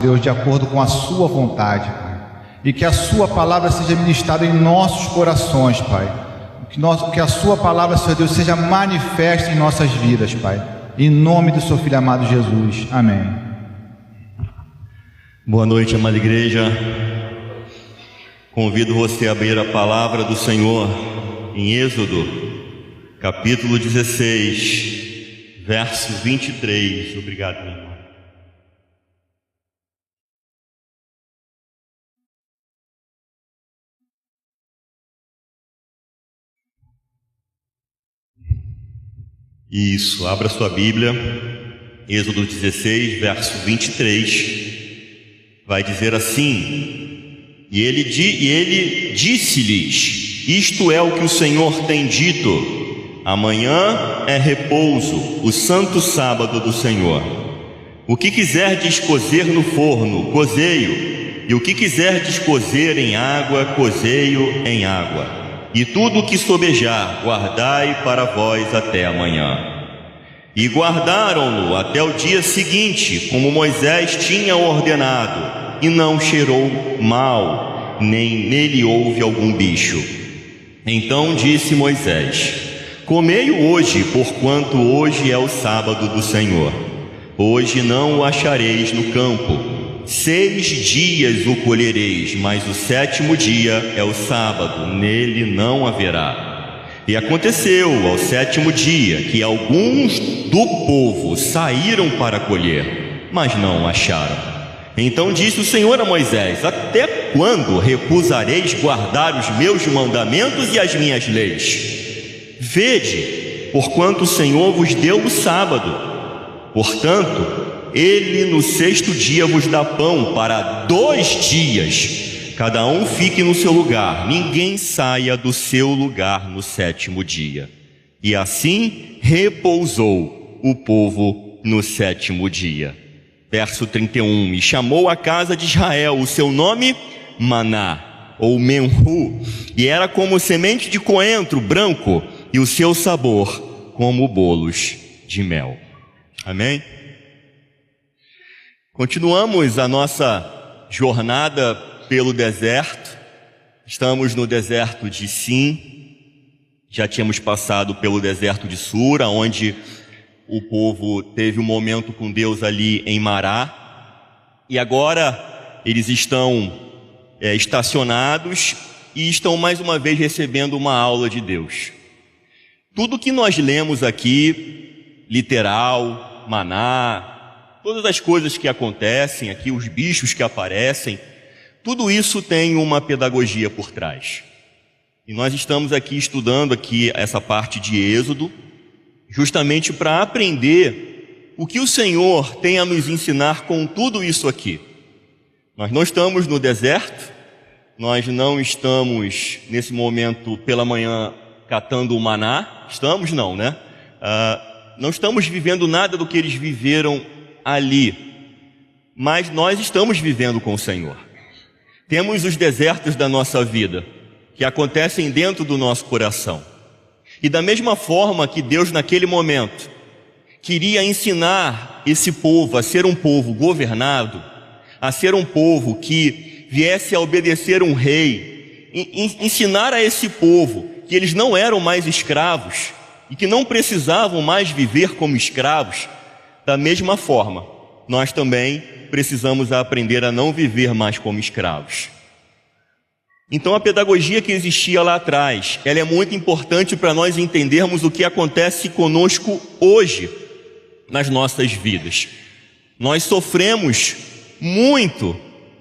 Deus, de acordo com a sua vontade, Pai. E que a sua palavra seja ministrada em nossos corações, Pai. Que a sua palavra, Senhor Deus, seja manifesta em nossas vidas, Pai. Em nome do seu Filho amado Jesus. Amém. Boa noite, amada igreja. Convido você a abrir a palavra do Senhor em Êxodo, capítulo 16, verso 23. Obrigado, meu irmão. Isso, abra sua Bíblia, Êxodo 16, verso 23, vai dizer assim: E ele disse-lhes: Isto é o que o Senhor tem dito, amanhã é repouso, o santo sábado do Senhor. O que quiserdes cozer no forno, cozei-o, e o que quiserdes cozer em água, cozei-o em água. E tudo o que sobejar, guardai para vós até amanhã. E guardaram-no até o dia seguinte, como Moisés tinha ordenado, e não cheirou mal, nem nele houve algum bicho. Então disse Moisés: Comei-o hoje, porquanto hoje é o sábado do Senhor. Hoje não o achareis no campo. 6 dias o colhereis, mas o 7º dia é o sábado, nele não haverá. E aconteceu ao 7º dia que alguns do povo saíram para colher, mas não acharam. Então disse o Senhor a Moisés: Até quando recusareis guardar os meus mandamentos e as minhas leis? Vede, porquanto o Senhor vos deu o sábado. Portanto, Ele no 6º dia vos dá pão para 2 dias. Cada um fique no seu lugar, ninguém saia do seu lugar no 7º dia. E assim repousou o povo no 7º dia. Verso 31. E chamou a casa de Israel o seu nome Maná, ou Menhu, e era como semente de coentro branco, e o seu sabor como bolos de mel. Amém? Continuamos a nossa jornada pelo deserto. Estamos no deserto de Sim. Já tínhamos passado pelo deserto de Sura, onde o povo teve um momento com Deus ali em Mará. E agora eles estão estacionados e estão mais uma vez recebendo uma aula de Deus. Tudo que nós lemos aqui, literal, maná, todas as coisas que acontecem aqui, os bichos que aparecem, tudo isso tem uma pedagogia por trás. E nós estamos aqui estudando aqui essa parte de Êxodo, justamente para aprender o que o Senhor tem a nos ensinar com tudo isso aqui. Nós não estamos no deserto, nós não estamos nesse momento pela manhã catando o maná, estamos não, né? Não estamos vivendo nada do que eles viveram ali, mas nós estamos vivendo com o Senhor. Temos os desertos da nossa vida que acontecem dentro do nosso coração, e da mesma forma que Deus naquele momento queria ensinar esse povo a ser um povo governado, a ser um povo que viesse a obedecer um rei, ensinar a esse povo que eles não eram mais escravos e que não precisavam mais viver como escravos. Da mesma forma, nós também precisamos aprender a não viver mais como escravos. Então a pedagogia que existia lá atrás, ela é muito importante para nós entendermos o que acontece conosco hoje nas nossas vidas. Nós sofremos muito,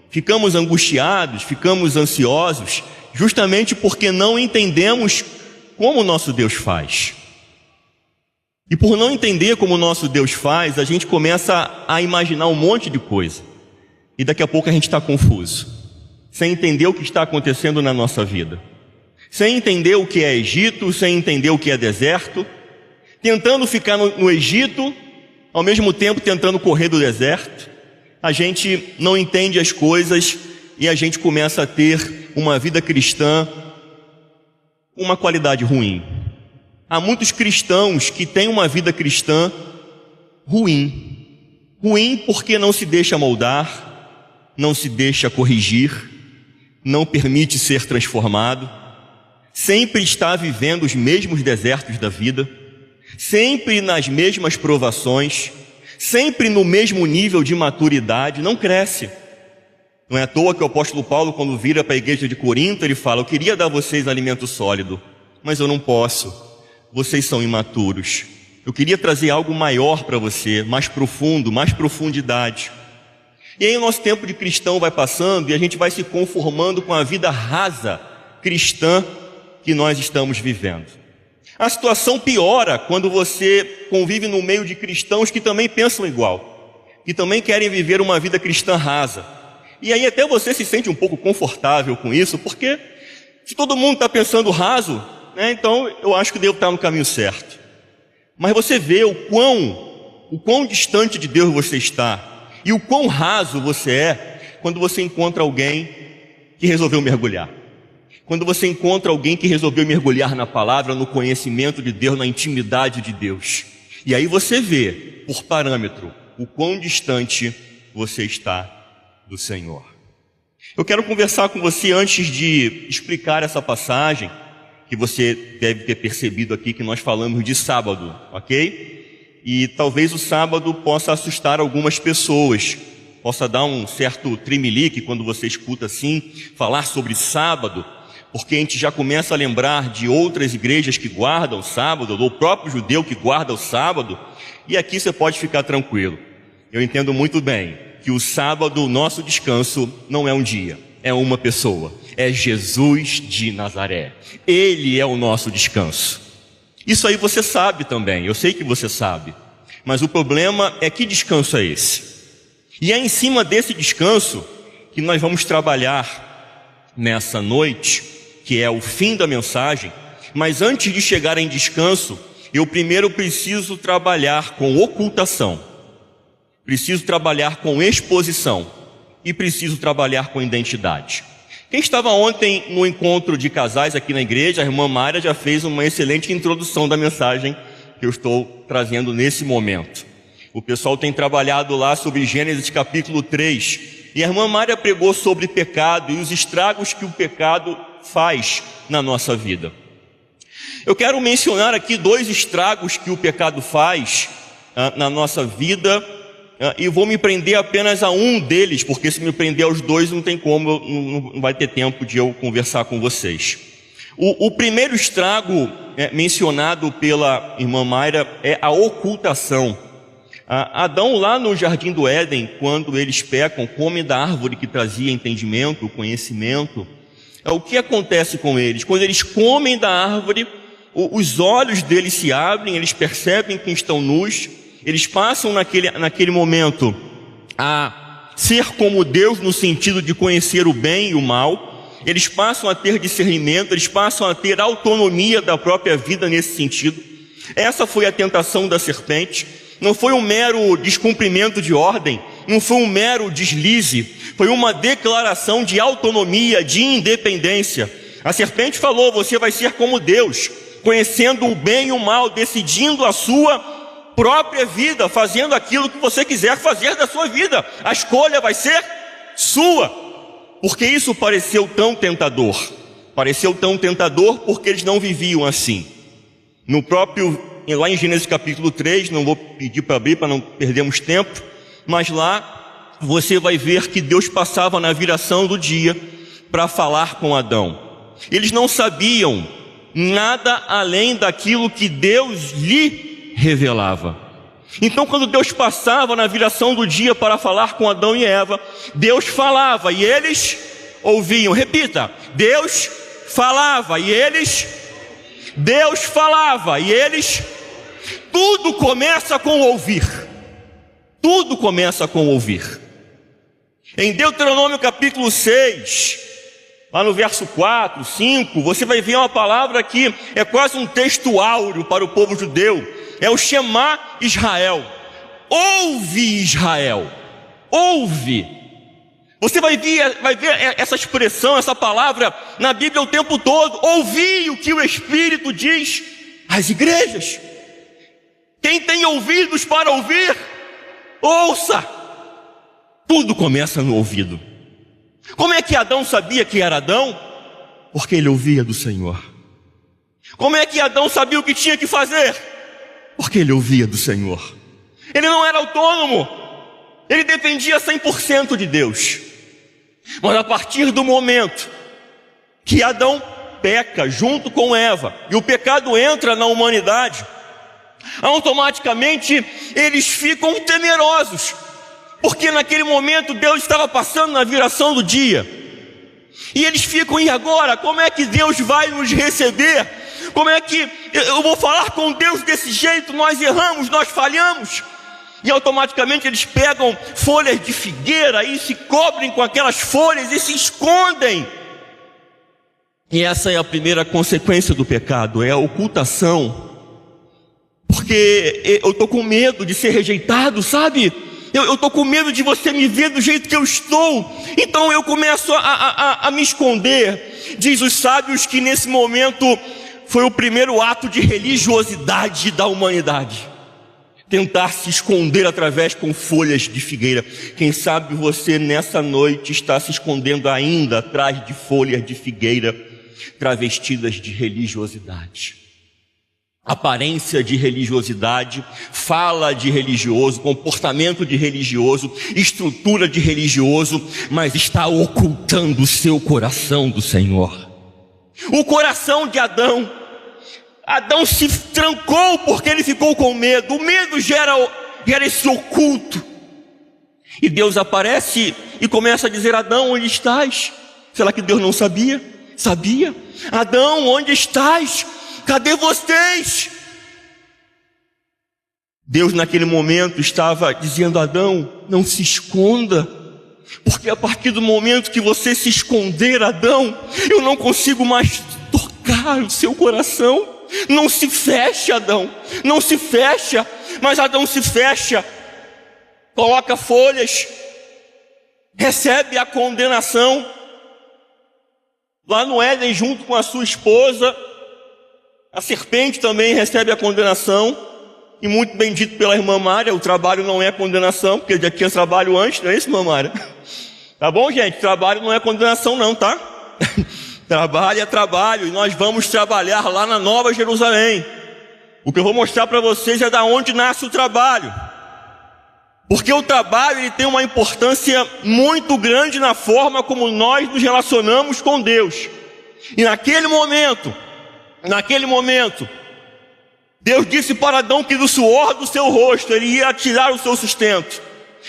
ficamos angustiados, ficamos ansiosos, justamente porque não entendemos como o nosso Deus faz. E por não entender como o nosso Deus faz, a gente começa a imaginar um monte de coisa. E daqui a pouco a gente está confuso, sem entender o que está acontecendo na nossa vida. Sem entender o que é Egito, sem entender o que é deserto. Tentando ficar no Egito, ao mesmo tempo tentando correr do deserto. A gente não entende as coisas e a gente começa a ter uma vida cristã com uma qualidade ruim. Há muitos cristãos que têm uma vida cristã ruim. Ruim porque não se deixa moldar, não se deixa corrigir, não permite ser transformado, sempre está vivendo os mesmos desertos da vida, sempre nas mesmas provações, sempre no mesmo nível de maturidade, não cresce. Não é à toa que o apóstolo Paulo, quando vira para a igreja de Corinto, ele fala: eu queria dar a vocês alimento sólido, mas eu não posso, vocês são imaturos. Eu queria trazer algo maior para você, mais profundo, mais profundidade. E aí o nosso tempo de cristão vai passando e a gente vai se conformando com a vida rasa cristã que nós estamos vivendo. A situação piora quando você convive no meio de cristãos que também pensam igual, que também querem viver uma vida cristã rasa. E aí até você se sente um pouco confortável com isso, porque se todo mundo está pensando raso, né, então eu acho que devo estar no caminho certo. Mas você vê o quão distante de Deus você está e o quão raso você é quando você encontra alguém que resolveu mergulhar. Quando você encontra alguém que resolveu mergulhar na palavra, no conhecimento de Deus, na intimidade de Deus. E aí você vê, por parâmetro, o quão distante você está do Senhor. Eu quero conversar com você antes de explicar essa passagem, que você deve ter percebido aqui que nós falamos de sábado, ok? E talvez o sábado possa assustar algumas pessoas, possa dar um certo tremelique quando você escuta assim, falar sobre sábado, porque a gente já começa a lembrar de outras igrejas que guardam o sábado, ou o próprio judeu que guarda o sábado, e aqui você pode ficar tranquilo. Eu entendo muito bem que o sábado, o nosso descanso, não é um dia, é uma pessoa, é Jesus de Nazaré. Ele é o nosso descanso. Isso aí você sabe também, eu sei que você sabe, mas o problema é que descanso é esse? E é em cima desse descanso que nós vamos trabalhar nessa noite, que é o fim da mensagem. Mas antes de chegar em descanso, eu primeiro preciso trabalhar com ocultação, preciso trabalhar com exposição e preciso trabalhar com identidade. Quem estava ontem no encontro de casais aqui na igreja, a irmã Mayra já fez uma excelente introdução da mensagem que eu estou trazendo nesse momento. O pessoal tem trabalhado lá sobre Gênesis capítulo 3, e a irmã Mayra pregou sobre pecado e os estragos que o pecado faz na nossa vida. Eu quero mencionar aqui 2 estragos que o pecado faz na nossa vida, e vou me prender apenas a um deles, porque se me prender aos 2 não tem como, não vai ter tempo de eu conversar com vocês. O primeiro estrago mencionado pela irmã Mayra é a ocultação. Adão, lá no jardim do Éden, quando eles pecam, comem da árvore que trazia entendimento, conhecimento. O que acontece com eles? Quando eles comem da árvore, os olhos deles se abrem, eles percebem que estão nus, eles passam naquele momento a ser como Deus no sentido de conhecer o bem e o mal, eles passam a ter discernimento, eles passam a ter autonomia da própria vida nesse sentido. Essa foi a tentação da serpente, não foi um mero descumprimento de ordem, não foi um mero deslize, foi uma declaração de autonomia, de independência. A serpente falou: você vai ser como Deus, conhecendo o bem e o mal, decidindo a sua própria vida, fazendo aquilo que você quiser fazer da sua vida. A escolha vai ser sua. Porque isso pareceu tão tentador. Pareceu tão tentador porque eles não viviam assim. Lá em Gênesis capítulo 3, não vou pedir para abrir para não perdermos tempo, mas lá você vai ver que Deus passava na viração do dia para falar com Adão. Eles não sabiam nada além daquilo que Deus lhe revelava. Então, quando Deus passava na viração do dia para falar com Adão e Eva, Deus falava e eles ouviam. Repita: Deus falava e eles... Deus falava e eles... Tudo começa com ouvir. Tudo começa com ouvir. Em Deuteronômio capítulo 6, lá no verso 4, 5, você vai ver uma palavra que é quase um texto áureo para o povo judeu. É o Shema Israel. Ouve, Israel. Ouve. Você vai ver essa expressão, essa palavra na Bíblia o tempo todo. Ouvi o que o Espírito diz às igrejas. Quem tem ouvidos para ouvir, ouça. Tudo começa no ouvido. Como é que Adão sabia que era Adão? Porque ele ouvia do Senhor. Como é que Adão sabia o que tinha que fazer? Porque ele ouvia do Senhor. Ele não era autônomo. Ele dependia 100% de Deus. Mas a partir do momento que Adão peca junto com Eva, e o pecado entra na humanidade, automaticamente eles ficam temerosos, porque naquele momento Deus estava passando na viração do dia, e eles ficam, e agora? Como é que Deus vai nos receber? Como é que eu vou falar com Deus desse jeito? Nós erramos, nós falhamos. E automaticamente eles pegam folhas de figueira e se cobrem com aquelas folhas e se escondem. E essa é a primeira consequência do pecado, é a ocultação. Porque eu estou com medo de ser rejeitado, sabe? Eu estou com medo de você me ver do jeito que eu estou. Então eu começo a me esconder. Diz os sábios que nesse momento foi o primeiro ato de religiosidade da humanidade. Tentar se esconder através com folhas de figueira. Quem sabe você nessa noite está se escondendo ainda atrás de folhas de figueira travestidas de religiosidade. Aparência de religiosidade, fala de religioso, comportamento de religioso, estrutura de religioso, mas está ocultando o seu coração do Senhor. O coração de Adão. Adão se trancou porque ele ficou com medo. O medo gera esse oculto. E Deus aparece e começa a dizer: Adão, onde estás? Será que Deus não sabia? Sabia. Adão, onde estás? Cadê vocês? Deus naquele momento estava dizendo: Adão, não se esconda, porque a partir do momento que você se esconder, Adão, eu não consigo mais tocar o seu coração. Não se fecha, Adão, não se fecha. Mas Adão se fecha, coloca folhas, recebe a condenação. Lá no Éden, junto com a sua esposa, a serpente também recebe a condenação. E muito bem dito pela irmã Mária, o trabalho não é condenação, porque já tinha trabalho antes, não é isso, irmã Mária? Tá bom, gente? Trabalho não é condenação não, tá? Trabalho é trabalho, e nós vamos trabalhar lá na Nova Jerusalém. O que eu vou mostrar para vocês é da onde nasce o trabalho. Porque o trabalho ele tem uma importância muito grande na forma como nós nos relacionamos com Deus. E naquele momento, Deus disse para Adão que do suor do seu rosto ele ia tirar o seu sustento.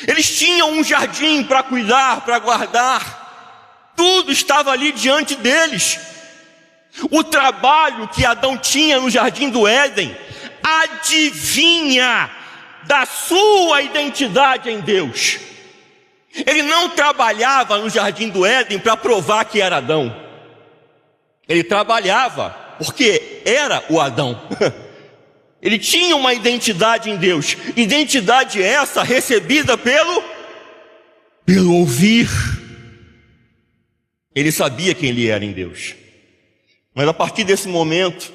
Eles tinham um jardim para cuidar, para guardar. Tudo estava ali diante deles. O trabalho que Adão tinha no jardim do Éden adivinha da sua identidade em Deus. Ele não trabalhava no jardim do Éden para provar que era Adão. Ele trabalhava porque era o Adão. Ele tinha uma identidade em Deus. Identidade essa recebida pelo ouvir. Ele sabia quem ele era em Deus. Mas a partir desse momento,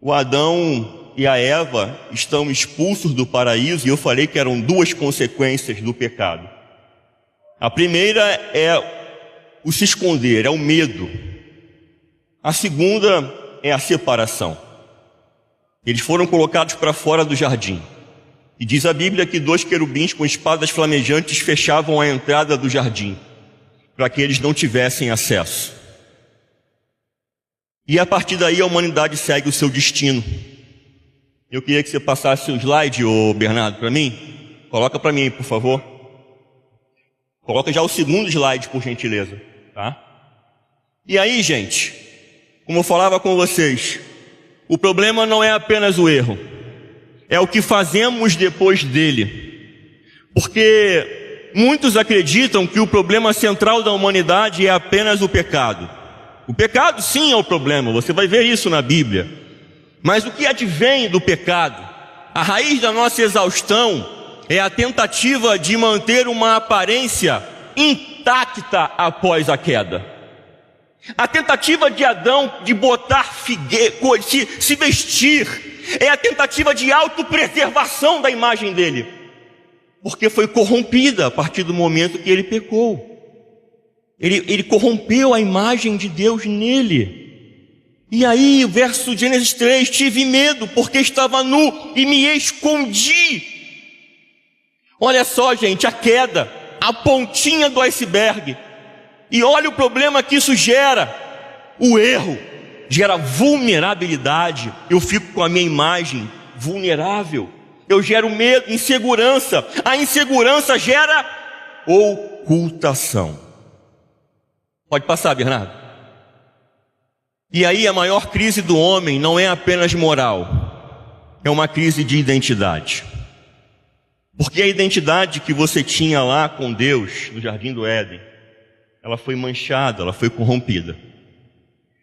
o Adão e a Eva estão expulsos do paraíso, e eu falei que eram duas consequências do pecado. A primeira é o se esconder, é o medo. A segunda é a separação. Eles foram colocados para fora do jardim. E diz a Bíblia que 2 querubins com espadas flamejantes fechavam a entrada do jardim, para que eles não tivessem acesso. E a partir daí a humanidade segue o seu destino. Eu queria que você passasse o slide, ô Bernardo, para mim. Coloca para mim aí, por favor. Coloca já o segundo slide, por gentileza, tá? E aí, gente, como eu falava com vocês, o problema não é apenas o erro, é o que fazemos depois dele. Porque muitos acreditam que o problema central da humanidade é apenas o pecado. O pecado sim é o problema, você vai ver isso na Bíblia. Mas o que advém do pecado? A raiz da nossa exaustão é a tentativa de manter uma aparência intacta após a queda. A tentativa de Adão de botar figueira, se vestir, é a tentativa de autopreservação da imagem dele. porque foi corrompida a partir do momento que ele pecou. Ele corrompeu a imagem de Deus nele. E aí, o verso de Gênesis 3, tive medo porque estava nu e me escondi. Olha só, gente, a queda, a pontinha do iceberg. E olha o problema que isso gera. O erro gera vulnerabilidade. Eu fico com a minha imagem vulnerável. Eu gero medo, insegurança. A insegurança gera ocultação. Pode passar, Bernardo. E aí a maior crise do homem não é apenas moral, é uma crise de identidade. Porque a identidade que você tinha lá com Deus, no Jardim do Éden, ela foi manchada, ela foi corrompida.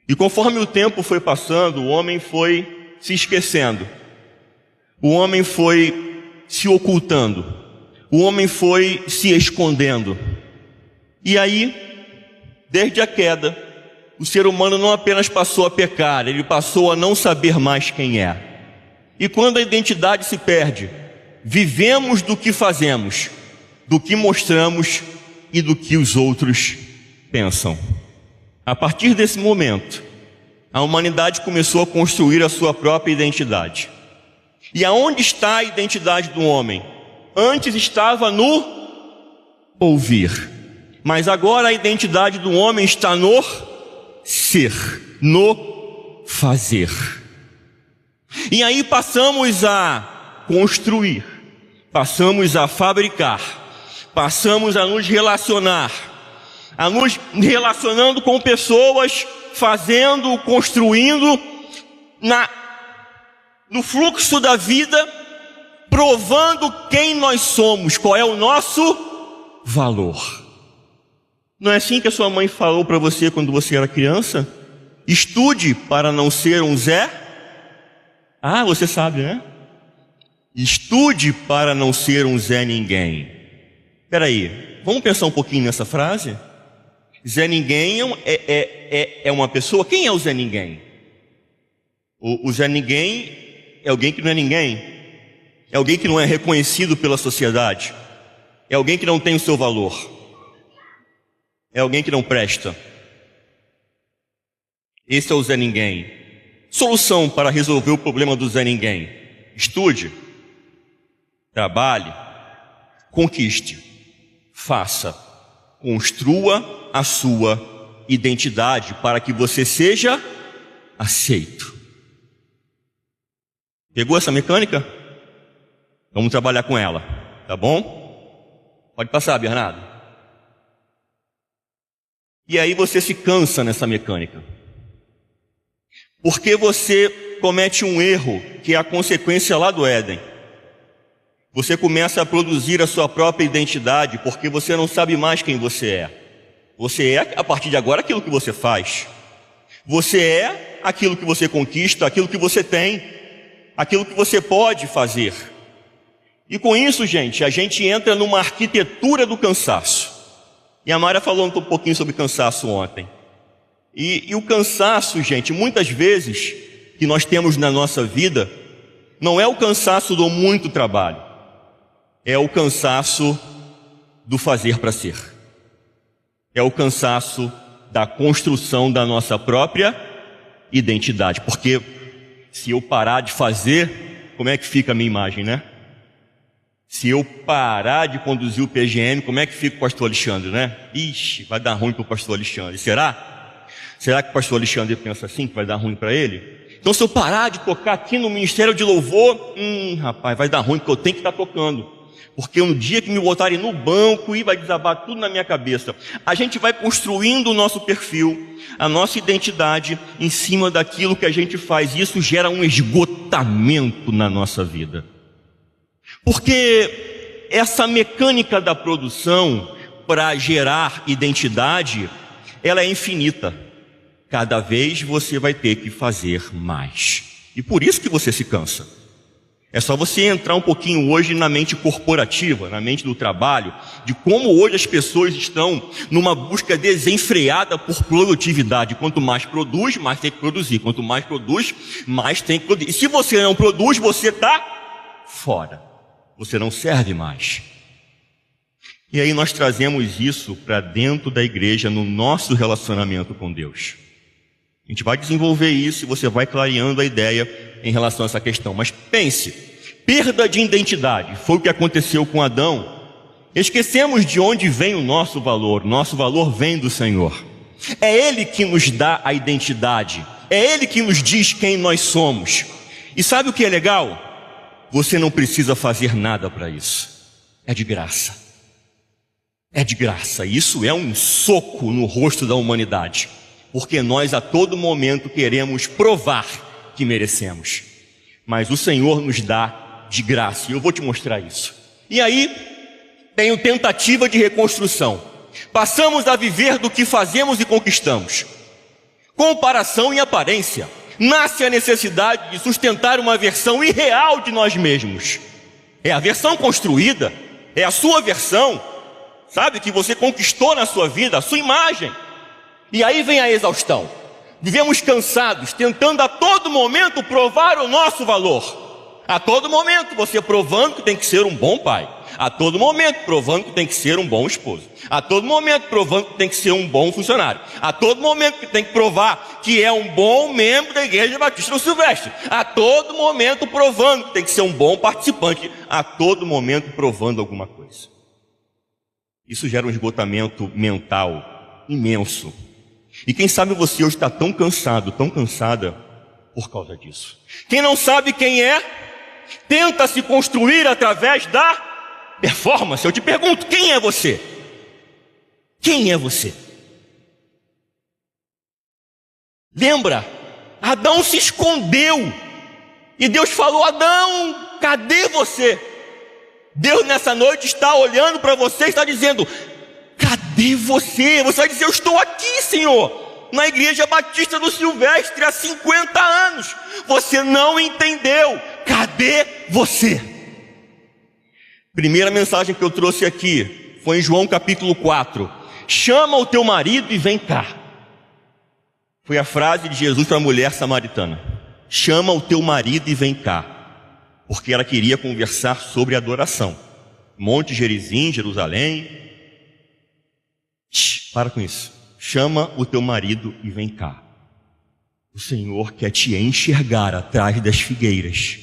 E conforme o tempo foi passando, o homem foi se esquecendo. O homem foi se ocultando. O homem foi se escondendo. E aí, desde a queda, o ser humano não apenas passou a pecar, ele passou a não saber mais quem é. E quando a identidade se perde, vivemos do que fazemos, do que mostramos e do que os outros pensam. A partir desse momento, a humanidade começou a construir a sua própria identidade. E aonde está a identidade do homem? Antes estava no ouvir. Mas agora a identidade do homem está no ser, no fazer. E aí passamos a construir, passamos a fabricar, passamos a nos relacionar, a nos relacionando com pessoas, fazendo, construindo, no fluxo da vida, provando quem nós somos, qual é o nosso valor. Não é assim que a sua mãe falou para você quando você era criança? Estude para não ser um Zé. Ah, você sabe, né? Estude para não ser um Zé Ninguém. Espera aí, vamos pensar um pouquinho nessa frase? Zé Ninguém é uma pessoa. Quem é o Zé Ninguém? O Zé Ninguém é alguém que não é ninguém. É alguém que não é reconhecido pela sociedade. É alguém que não tem o seu valor. É alguém que não presta. Esse é o Zé Ninguém. Solução para resolver o problema do Zé Ninguém: estude, trabalhe, conquiste, faça, construa a sua identidade para que você seja aceito. Pegou essa mecânica? Vamos trabalhar com ela, tá bom? Pode passar, Bernardo. E aí você se cansa nessa mecânica. Porque você comete um erro que é a consequência lá do Éden. Você começa a produzir a sua própria identidade porque você não sabe mais quem você é. Você é, a partir de agora, aquilo que você faz. Você é aquilo que você conquista, aquilo que você tem, aquilo que você pode fazer. E com isso, gente, a gente entra numa arquitetura do cansaço. E a Mara falou um pouquinho sobre cansaço ontem. E o cansaço, gente, muitas vezes que nós temos na nossa vida, não é o cansaço do muito trabalho, é o cansaço do fazer para ser. É o cansaço da construção da nossa própria identidade. Porque se eu parar de fazer, como é que fica a minha imagem, né? Se eu parar de conduzir o PGM, como é que fica o pastor Alexandre, né? Ixi, vai dar ruim para o pastor Alexandre. Será? Será que o pastor Alexandre pensa assim, que vai dar ruim para ele? Então se eu parar de tocar aqui no Ministério de Louvor, rapaz, vai dar ruim, porque eu tenho que estar tocando. Porque no dia que me botarem no banco, e vai desabar tudo na minha cabeça. A gente vai construindo o nosso perfil, a nossa identidade, em cima daquilo que a gente faz. E isso gera um esgotamento na nossa vida. Porque essa mecânica da produção para gerar identidade, ela é infinita. Cada vez você vai ter que fazer mais. E por isso que você se cansa. É só você entrar um pouquinho hoje na mente corporativa, na mente do trabalho, de como hoje as pessoas estão numa busca desenfreada por produtividade. Quanto mais produz, mais tem que produzir. Quanto mais produz, mais tem que produzir. E se você não produz, você está fora. Você não serve mais. E aí nós trazemos isso para dentro da igreja, no nosso relacionamento com Deus. A gente vai desenvolver isso e você vai clareando a ideia em relação a essa questão. Mas pense, perda de identidade, foi o que aconteceu com Adão. Esquecemos de onde vem o nosso valor vem do Senhor. É Ele que nos dá a identidade, é Ele que nos diz quem nós somos. E sabe o que é legal? Você não precisa fazer nada para isso, é de graça. É de graça, isso é um soco no rosto da humanidade, porque nós a todo momento queremos provar que merecemos, mas o Senhor nos dá de graça, e eu vou te mostrar isso. E aí, tem tentativa de reconstrução, passamos a viver do que fazemos e conquistamos, comparação e aparência, nasce a necessidade de sustentar uma versão irreal de nós mesmos, é a versão construída, é a sua versão, sabe, que você conquistou na sua vida, a sua imagem. E aí vem a exaustão. Vivemos cansados, tentando a todo momento provar o nosso valor. A todo momento você provando que tem que ser um bom pai. A todo momento provando que tem que ser um bom esposo. A todo momento provando que tem que ser um bom funcionário. A todo momento que tem que provar que é um bom membro da Igreja Batista do Silvestre. A todo momento provando que tem que ser um bom participante. A todo momento provando alguma coisa. Isso gera um esgotamento mental imenso. E quem sabe você hoje está tão cansado, tão cansada por causa disso. Quem não sabe quem é, tenta se construir através da performance. Eu te pergunto, quem é você? Quem é você? Lembra? Adão se escondeu. E Deus falou, Adão, cadê você? Deus nessa noite está olhando para você e está dizendo, cadê você? Você vai dizer, eu estou aqui, Senhor, na Igreja Batista do Silvestre há 50 anos. Você não entendeu. Cadê você? Primeira mensagem que eu trouxe aqui foi em João capítulo 4. Chama o teu marido e vem cá. Foi a frase de Jesus para a mulher samaritana. Chama o teu marido e vem cá. Porque ela queria conversar sobre adoração. Monte Gerizim, Jerusalém. Para com isso. Chama o teu marido e vem cá. O Senhor quer te enxergar atrás das figueiras.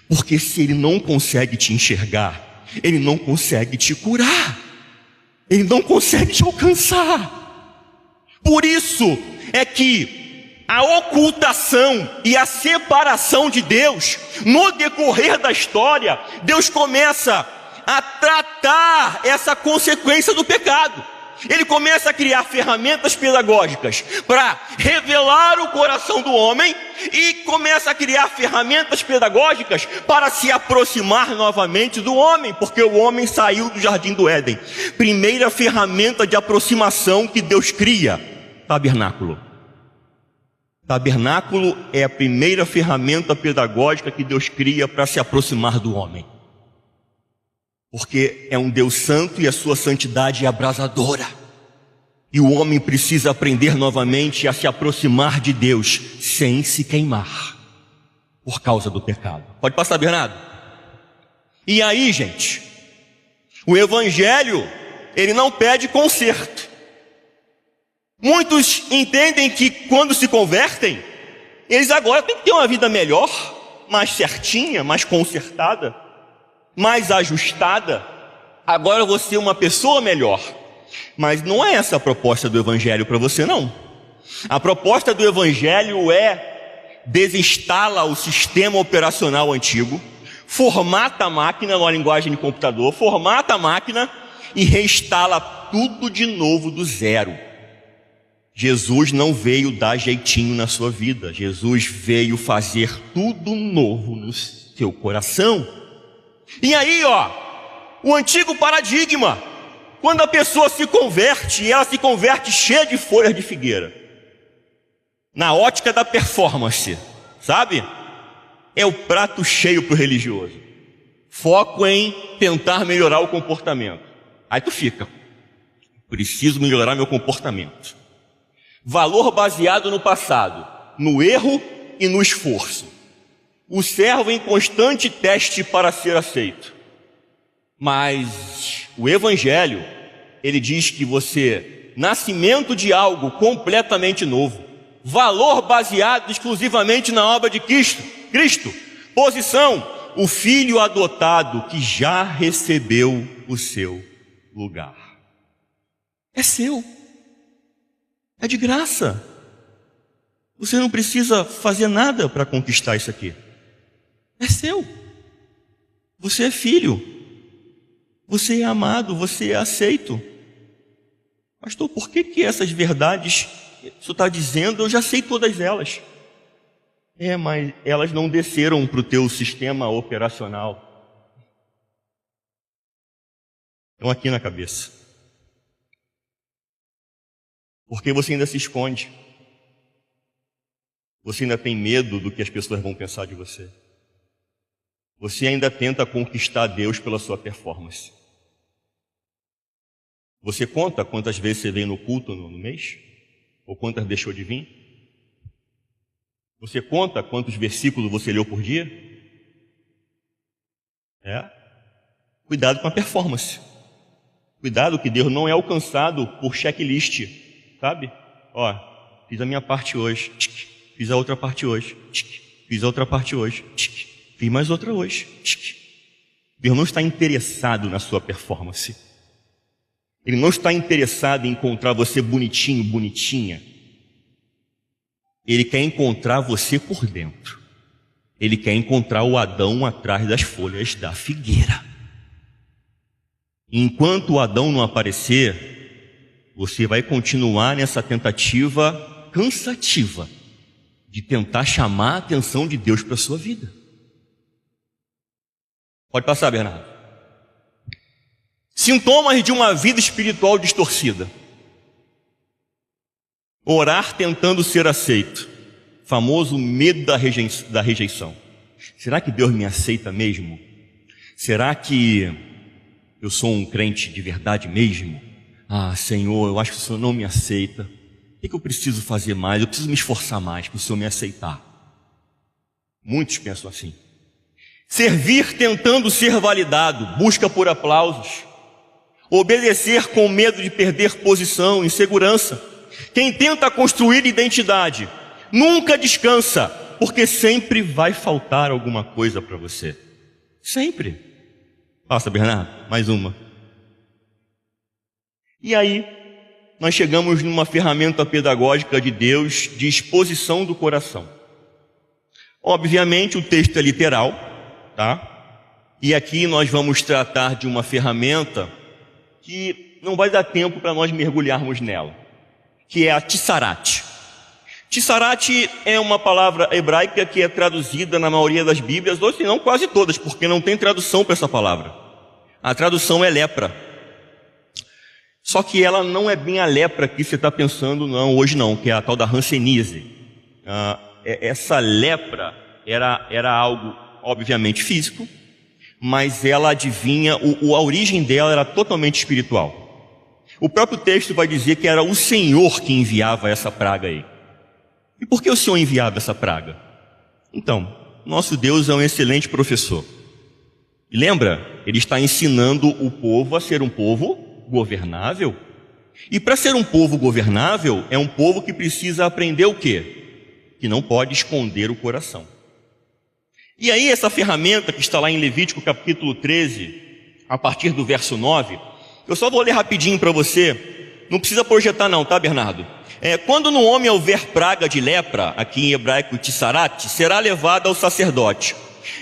Porque se Ele não consegue te enxergar, Ele não consegue te curar. Ele não consegue te alcançar. Por isso é que a ocultação e a separação de Deus, no decorrer da história, Deus começa a tratar essa consequência do pecado. Ele começa a criar ferramentas pedagógicas para revelar o coração do homem e começa a criar ferramentas pedagógicas para se aproximar novamente do homem, porque o homem saiu do jardim do Éden. Primeira ferramenta de aproximação que Deus cria, tabernáculo. Tabernáculo é a primeira ferramenta pedagógica que Deus cria para se aproximar do homem. Porque é um Deus santo e a sua santidade é abrasadora. E o homem precisa aprender novamente a se aproximar de Deus sem se queimar por causa do pecado. Pode passar, Bernardo? E aí, gente, o Evangelho, ele não pede conserto. Muitos entendem que quando se convertem, eles agora têm que ter uma vida melhor, mais certinha, mais consertada, mais ajustada. Agora eu vou ser uma pessoa melhor. Mas não é essa a proposta do Evangelho para você, não. A proposta do Evangelho é desinstala o sistema operacional antigo, formata a máquina numa linguagem de computador, formata a máquina e reinstala tudo de novo do zero. Jesus não veio dar jeitinho na sua vida. Jesus veio fazer tudo novo no seu coração. E aí, o antigo paradigma, quando a pessoa se converte, ela se converte cheia de folhas de figueira. Na ótica da performance, sabe? É o prato cheio para o religioso. Foco em tentar melhorar o comportamento. Aí tu fica, preciso melhorar meu comportamento. Valor baseado no passado, no erro e no esforço. O servo em constante teste para ser aceito. Mas o Evangelho, ele diz que você, nascimento de algo completamente novo, valor baseado exclusivamente na obra de Cristo, posição, o filho adotado que já recebeu o seu lugar. É seu, é de graça. Você não precisa fazer nada para conquistar isso aqui. É seu. Você é filho. Você é amado, você é aceito. Pastor, por que essas verdades o senhor está dizendo? Eu já sei todas elas. Mas elas não desceram para o teu sistema operacional. Estão aqui na cabeça. Porque você ainda se esconde. Você ainda tem medo do que as pessoas vão pensar de você. Você ainda tenta conquistar Deus pela sua performance. Você conta quantas vezes você veio no culto no mês? Ou quantas deixou de vir? Você conta quantos versículos você leu por dia? Cuidado com a performance. Cuidado que Deus não é alcançado por checklist, sabe? Fiz a minha parte hoje, fiz a outra parte hoje, fiz a outra parte hoje, fiz mais outra hoje. Deus não está interessado na sua performance. Ele não está interessado em encontrar você bonitinho, bonitinha. Ele quer encontrar você por dentro. Ele quer encontrar o Adão atrás das folhas da figueira. Enquanto o Adão não aparecer, você vai continuar nessa tentativa cansativa de tentar chamar a atenção de Deus para a sua vida. Pode passar, Bernardo. Sintomas de uma vida espiritual distorcida. Orar tentando ser aceito. Famoso medo da rejeição. Será que Deus me aceita mesmo? Será que eu sou um crente de verdade mesmo? Senhor, eu acho que o Senhor não me aceita. O que eu preciso fazer mais? Eu preciso me esforçar mais para o Senhor me aceitar. Muitos pensam assim. Servir tentando ser validado. Busca por aplausos. Obedecer com medo de perder posição, insegurança. Quem tenta construir identidade nunca descansa, porque sempre vai faltar alguma coisa para você. Sempre. Passa, Bernardo, mais uma. E aí, nós chegamos numa ferramenta pedagógica de Deus de exposição do coração. Obviamente, o texto é literal, tá? E aqui nós vamos tratar de uma ferramenta que não vai dar tempo para nós mergulharmos nela, que é a Tissarat. Tissarat é uma palavra hebraica que é traduzida na maioria das Bíblias, ou se não quase todas, porque não tem tradução para essa palavra. A tradução é lepra. Só que ela não é bem a lepra que você está pensando hoje não, que é a tal da hanseníase. Essa lepra era algo, obviamente, físico, mas ela adivinha, a origem dela era totalmente espiritual. O próprio texto vai dizer que era o Senhor que enviava essa praga aí. E por que o Senhor enviava essa praga? Então, nosso Deus é um excelente professor. E lembra, ele está ensinando o povo a ser um povo governável. E para ser um povo governável, é um povo que precisa aprender o quê? Que não pode esconder o coração. E aí essa ferramenta que está lá em Levítico capítulo 13, a partir do verso 9, eu só vou ler rapidinho para você, não precisa projetar não, tá, Bernardo? Quando no homem houver praga de lepra, aqui em hebraico Tissarat, será levado ao sacerdote.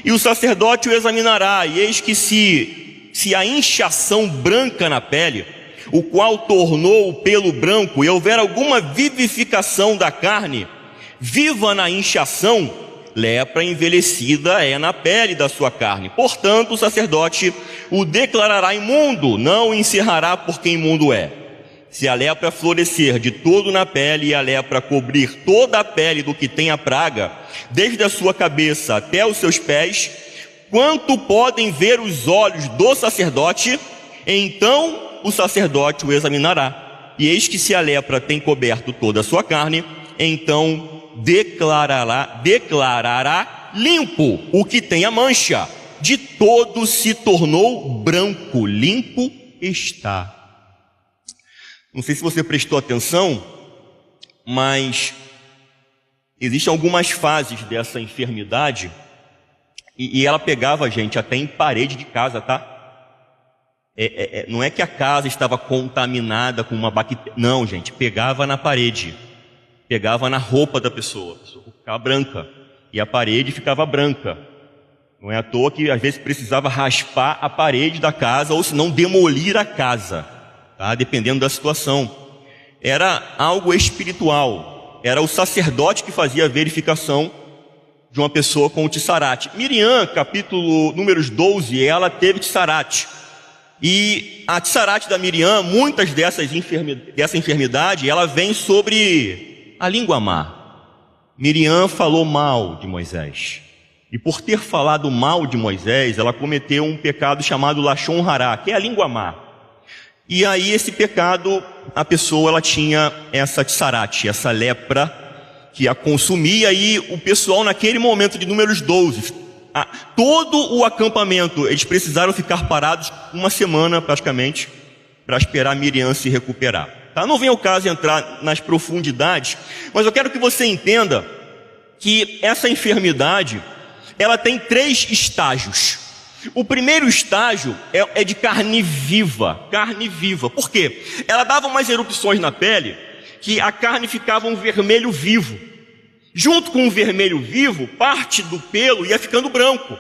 E o sacerdote o examinará, e eis que se a inchação branca na pele, o qual tornou o pelo branco, e houver alguma vivificação da carne, viva na inchação, lepra envelhecida é na pele da sua carne. Portanto, o sacerdote o declarará imundo, não o encerrará porque imundo é. Se a lepra florescer de todo na pele e a lepra cobrir toda a pele do que tem a praga, desde a sua cabeça até os seus pés, quanto podem ver os olhos do sacerdote, então o sacerdote o examinará. E eis que se a lepra tem coberto toda a sua carne, então declarará limpo o que tem a mancha, de todo se tornou branco, limpo está. Não sei se você prestou atenção, mas existem algumas fases dessa enfermidade e ela pegava a gente até em parede de casa, tá? Não é que a casa estava contaminada com uma bactéria. Não, gente, pegava na parede, pegava na roupa da pessoa, a pessoa ficava branca e a parede ficava branca. Não é à toa que às vezes precisava raspar a parede da casa ou se não demolir a casa, tá? Dependendo da situação. Era algo espiritual, era o sacerdote que fazia a verificação de uma pessoa com o tissarate. Miriam, capítulo números 12, ela teve tissarate. E a tissarate da Miriam, muitas dessa enfermidade, ela vem sobre a língua má. Miriam falou mal de Moisés. E por ter falado mal de Moisés, ela cometeu um pecado chamado Lashon Hará, que é a língua má. E aí esse pecado, a pessoa ela tinha essa tissarate, essa lepra que a consumia, e o pessoal naquele momento de números 12, todo o acampamento, eles precisaram ficar parados uma semana praticamente para esperar Miriam se recuperar. Tá? Não vem ao caso entrar nas profundidades, mas eu quero que você entenda que essa enfermidade ela tem 3 estágios. O primeiro estágio é de carne viva. Por quê? Ela dava umas erupções na pele que a carne ficava um vermelho vivo. Junto com o vermelho vivo, parte do pelo ia ficando branco.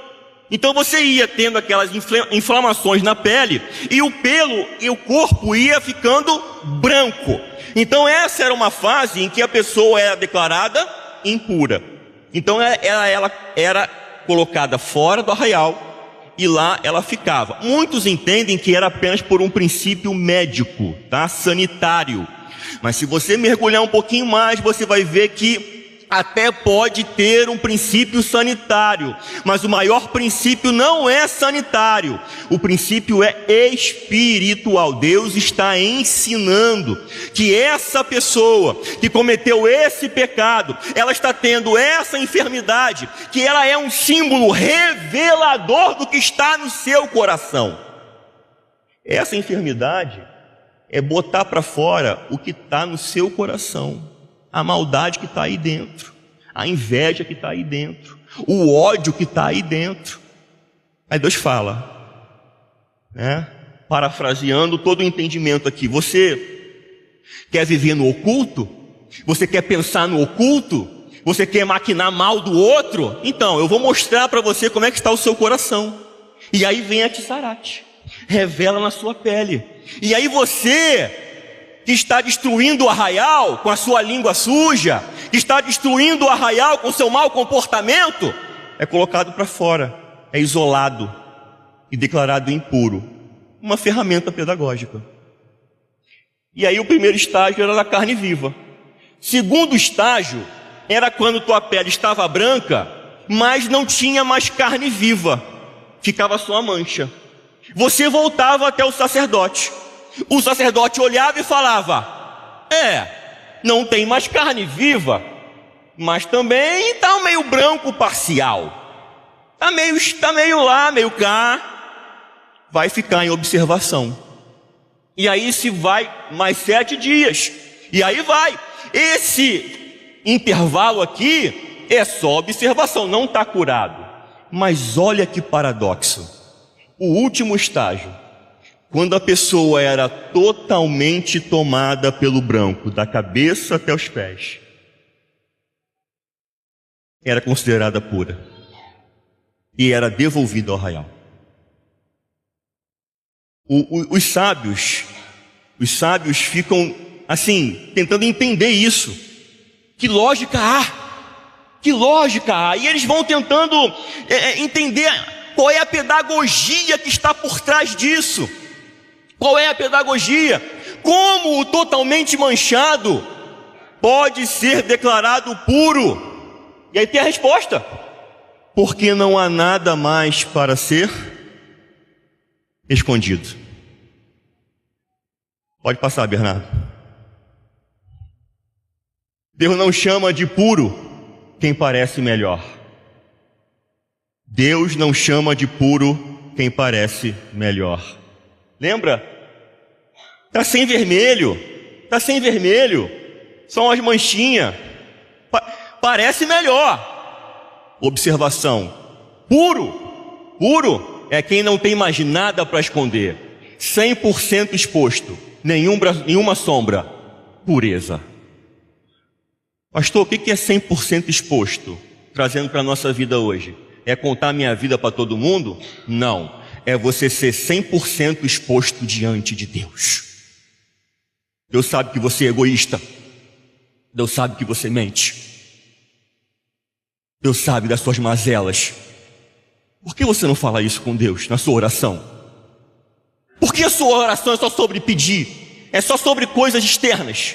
Então você ia tendo aquelas inflamações na pele e o pelo e o corpo ia ficando branco. Então essa era uma fase em que a pessoa era declarada impura. Então ela era colocada fora do arraial e lá ela ficava. Muitos entendem que era apenas por um princípio médico, tá? Sanitário. Mas se você mergulhar um pouquinho mais, você vai ver que até pode ter um princípio sanitário, mas o maior princípio não é sanitário, o princípio é espiritual. Deus está ensinando que essa pessoa que cometeu esse pecado, ela está tendo essa enfermidade, que ela é um símbolo revelador do que está no seu coração. Essa enfermidade é botar para fora o que está no seu coração. A maldade que está aí dentro, a inveja que está aí dentro, o ódio que está aí dentro. Aí Deus fala, né? Parafraseando todo o entendimento aqui, você quer viver no oculto? Você quer pensar no oculto? Você quer maquinar mal do outro? Então, eu vou mostrar para você como é que está o seu coração. E aí vem a tissarate, revela na sua pele. E aí você que está destruindo o arraial com a sua língua suja, que está destruindo o arraial com o seu mau comportamento, é colocado para fora, é isolado e declarado impuro. Uma ferramenta pedagógica. E aí o primeiro estágio era da carne viva. Segundo estágio era quando tua pele estava branca, mas não tinha mais carne viva, ficava só a mancha. Você voltava até o sacerdote. O sacerdote olhava e falava, não tem mais carne viva, mas também está meio branco parcial. Está meio lá, meio cá. Vai ficar em observação. E aí se vai mais 7 dias. E aí vai. Esse intervalo aqui é só observação, não está curado. Mas olha que paradoxo. O último estágio, quando a pessoa era totalmente tomada pelo branco, da cabeça até os pés, era considerada pura e era devolvida ao arraial. Os sábios ficam assim, tentando entender isso. Que lógica há? Que lógica há? E eles vão tentando entender qual é a pedagogia que está por trás disso. Qual é a pedagogia? Como o totalmente manchado pode ser declarado puro? E aí tem a resposta. Porque não há nada mais para ser escondido. Pode passar, Bernardo. Deus não chama de puro quem parece melhor. Deus não chama de puro quem parece melhor. Lembra? Tá sem vermelho, são as manchinhas. Parece melhor. Observação: puro é quem não tem mais nada para esconder, 100% exposto, nenhuma sombra. Pureza. Pastor, o que é 100% exposto? Trazendo para a nossa vida hoje. É contar minha vida para todo mundo? Não. É você ser 100% exposto diante de Deus. Deus sabe que você é egoísta. Deus sabe que você mente. Deus sabe das suas mazelas. Por que você não fala isso com Deus na sua oração? Por que a sua oração é só sobre pedir? É só sobre coisas externas.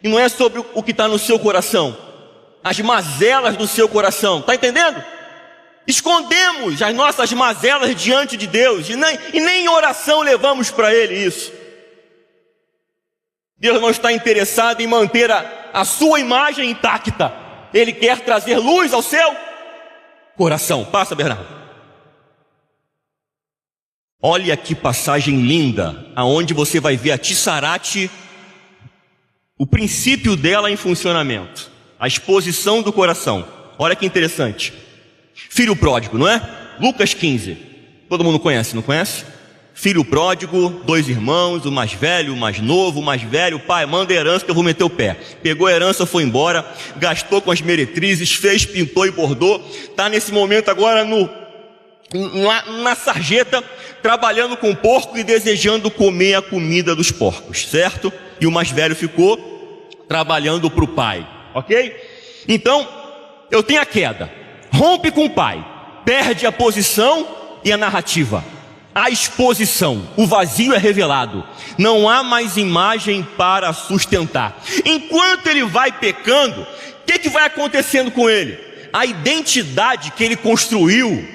E não é sobre o que está no seu coração. As mazelas do seu coração. Está entendendo? Escondemos as nossas mazelas diante de Deus. E nem em oração levamos para Ele isso. Deus não está interessado em manter a sua imagem intacta. Ele quer trazer luz ao seu coração. Passa, Bernardo. Olha que passagem linda, aonde você vai ver a Tissarate, o princípio dela em funcionamento, a exposição do coração. Olha que interessante. Filho pródigo, não é? Lucas 15. Todo mundo conhece, não conhece? Filho pródigo, 2 irmãos, o mais velho, o mais novo, o mais velho. Pai, manda herança que eu vou meter o pé. Pegou a herança, foi embora, gastou com as meretrizes, fez, pintou e bordou. Está nesse momento agora na sarjeta, trabalhando com porco e desejando comer a comida dos porcos, certo? E o mais velho ficou trabalhando para o pai, ok? Então, eu tenho a queda. Rompe com o pai, perde a posição e a narrativa. A exposição, o vazio é revelado. Não há mais imagem para sustentar. Enquanto ele vai pecando, o que vai acontecendo com ele? A identidade que ele construiu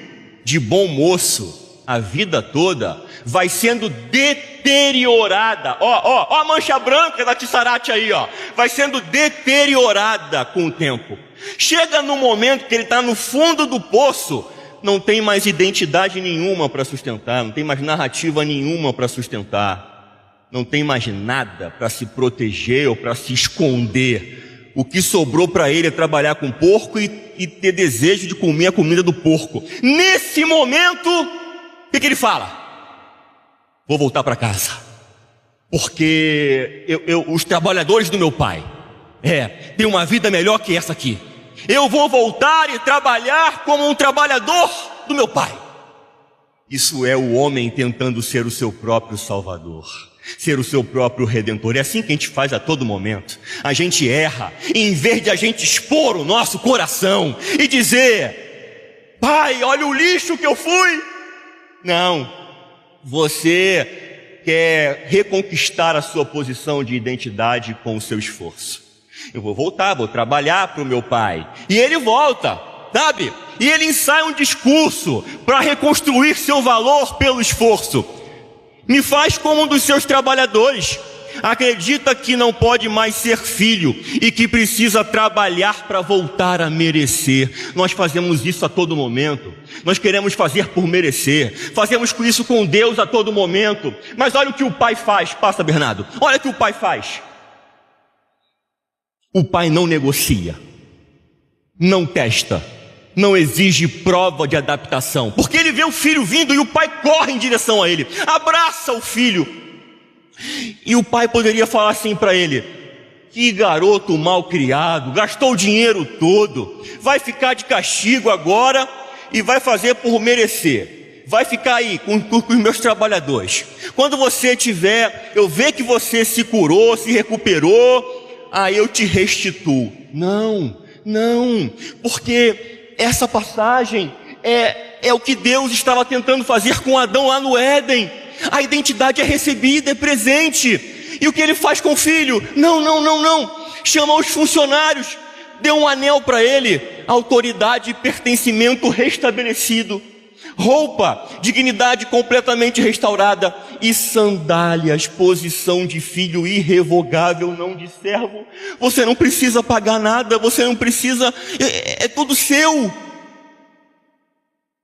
de bom moço a vida toda vai sendo deteriorada. Ó a mancha branca da Tissarate aí, ó. Vai sendo deteriorada com o tempo. Chega no momento que ele está no fundo do poço, não tem mais identidade nenhuma para sustentar, não tem mais narrativa nenhuma para sustentar, não tem mais nada para se proteger ou para se esconder. O que sobrou para ele é trabalhar com porco e ter desejo de comer a comida do porco. Nesse momento, o que ele fala? Vou voltar para casa, porque os trabalhadores do meu pai têm uma vida melhor que essa aqui. Eu vou voltar e trabalhar como um trabalhador do meu pai. Isso é o homem tentando ser o seu próprio salvador, ser o seu próprio redentor. É assim que a gente faz a todo momento. A gente erra, e em vez de a gente expor o nosso coração e dizer: pai, olha o lixo que eu fui. Não, você quer reconquistar a sua posição de identidade com o seu esforço. Eu vou voltar, vou trabalhar para o meu pai. E ele volta, sabe? E ele ensaia um discurso para reconstruir seu valor pelo esforço. Me faz como um dos seus trabalhadores. Acredita que não pode mais ser filho e que precisa trabalhar para voltar a merecer. Nós fazemos isso a todo momento. Nós queremos fazer por merecer. Fazemos isso com Deus a todo momento. Mas olha o que o pai faz. Passa, Bernardo. Olha o que o pai faz. O pai não negocia, não testa, não exige prova de adaptação, porque ele vê o filho vindo e o pai corre em direção a ele, abraça o filho. E o pai poderia falar assim para ele: que garoto mal criado, gastou o dinheiro todo, vai ficar de castigo agora e vai fazer por merecer. Vai ficar aí com os meus trabalhadores. Quando você tiver, eu ver que você se curou, se recuperou, aí eu te restituo. Não, porque essa passagem é o que Deus estava tentando fazer com Adão lá no Éden. A identidade é recebida, é presente. E o que ele faz com o filho? Não. Chama os funcionários, deu um anel para ele, autoridade e pertencimento restabelecido, roupa, dignidade completamente restaurada e sandálias, posição de filho irrevogável, não de servo. Você não precisa pagar nada, você não precisa, é tudo seu.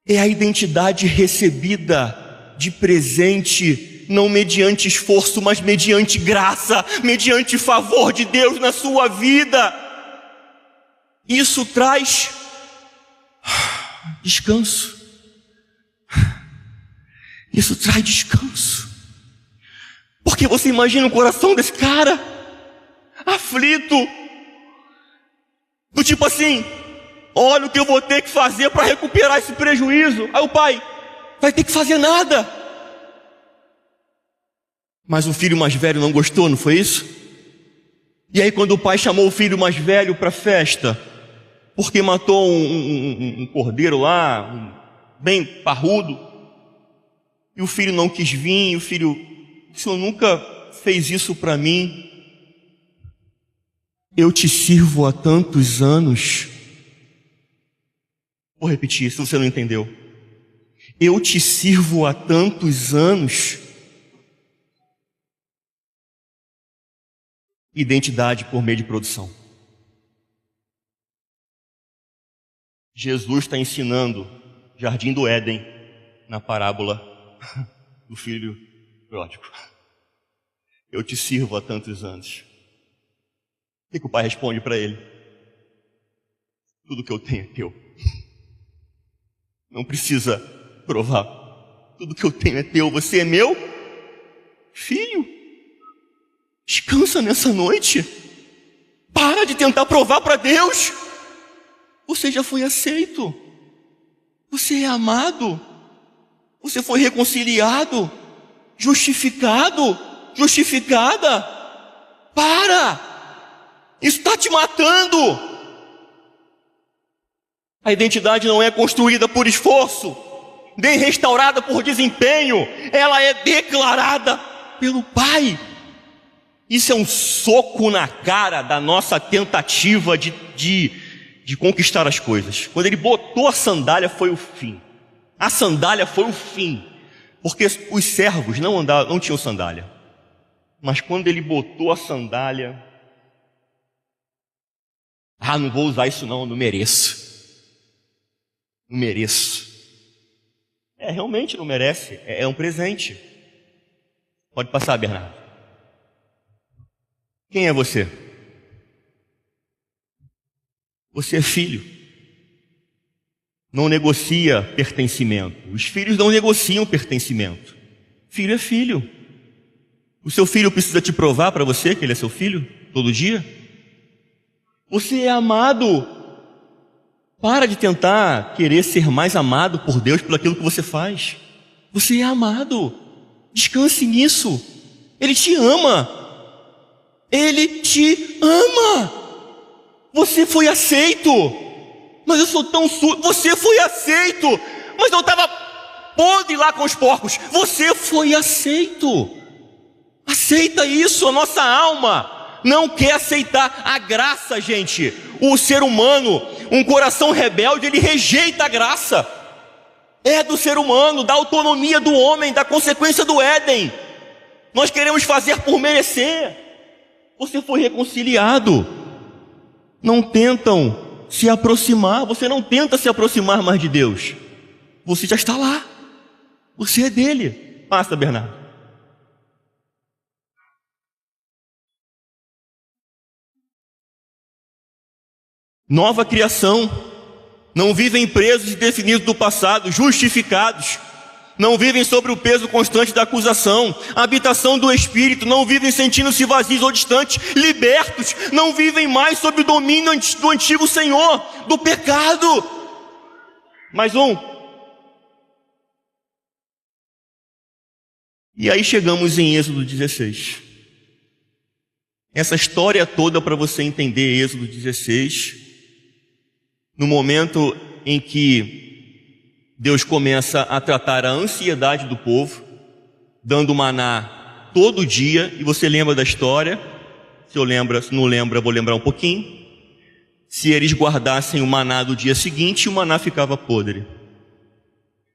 É a identidade recebida de presente, não mediante esforço, mas mediante graça, mediante favor de Deus na sua vida. Isso traz descanso. Isso traz descanso. Porque você imagina o coração desse cara aflito, do tipo assim: olha o que eu vou ter que fazer para recuperar esse prejuízo. Aí o pai vai ter que fazer nada. Mas o filho mais velho não gostou, não foi isso? E aí quando o pai chamou o filho mais velho para a festa, porque matou um cordeiro lá, bem parrudo, e o filho não quis vir, e o filho: o senhor nunca fez isso para mim. Eu te sirvo há tantos anos. Vou repetir, se você não entendeu. Eu te sirvo há tantos anos. Identidade por meio de produção. Jesus está ensinando Jardim do Éden na parábola do filho pródigo. Eu te sirvo há tantos anos. O que o pai responde para ele? Tudo que eu tenho é teu. Não precisa provar. Tudo que eu tenho é teu. Você é meu filho. Descansa nessa noite. Para de tentar provar para Deus. Você já foi aceito. Você é amado. Você foi reconciliado, justificado, justificada. Para! Isso está te matando. A identidade não é construída por esforço, nem restaurada por desempenho. Ela é declarada pelo Pai. Isso é um soco na cara da nossa tentativa de conquistar as coisas. Quando ele botou a sandália, foi o fim. A sandália foi o fim. Porque os servos não tinham sandália. Mas quando ele botou a sandália: não vou usar isso não mereço. Não mereço. Realmente não merece. É um presente. Pode passar, Bernardo. Quem é você? Você é filho. Não negocia pertencimento. Os filhos não negociam pertencimento. Filho é filho. O seu filho precisa te provar para você que ele é seu filho todo dia? Você é amado. Para de tentar querer ser mais amado por Deus por aquilo que você faz. Você é amado. Descanse nisso. Ele te ama. Ele te ama. Você foi aceito. Mas eu sou tão sujo. Você foi aceito. Mas eu estava podre lá com os porcos. Você foi aceito. Aceita isso. A nossa alma não quer aceitar a graça, gente. O ser humano, um coração rebelde, ele rejeita a graça. É do ser humano, da autonomia do homem, da consequência do Éden. Nós queremos fazer por merecer. Você foi reconciliado. Não tentam se aproximar. Você não tenta se aproximar mais de Deus. Você já está lá. Você é dele. Passa, Bernardo. Nova criação. Não vivem presos e definidos do passado, justificados. Não vivem sobre o peso constante da acusação. A habitação do Espírito. Não vivem sentindo-se vazios ou distantes. Libertos. Não vivem mais sob o domínio do antigo Senhor, do pecado. Mais um. E aí chegamos em Êxodo 16. Essa história toda para você entender Êxodo 16, no momento em que Deus começa a tratar a ansiedade do povo, dando maná todo dia. E você lembra da história? Se não lembra, vou lembrar um pouquinho. Se eles guardassem o maná do dia seguinte, o maná ficava podre.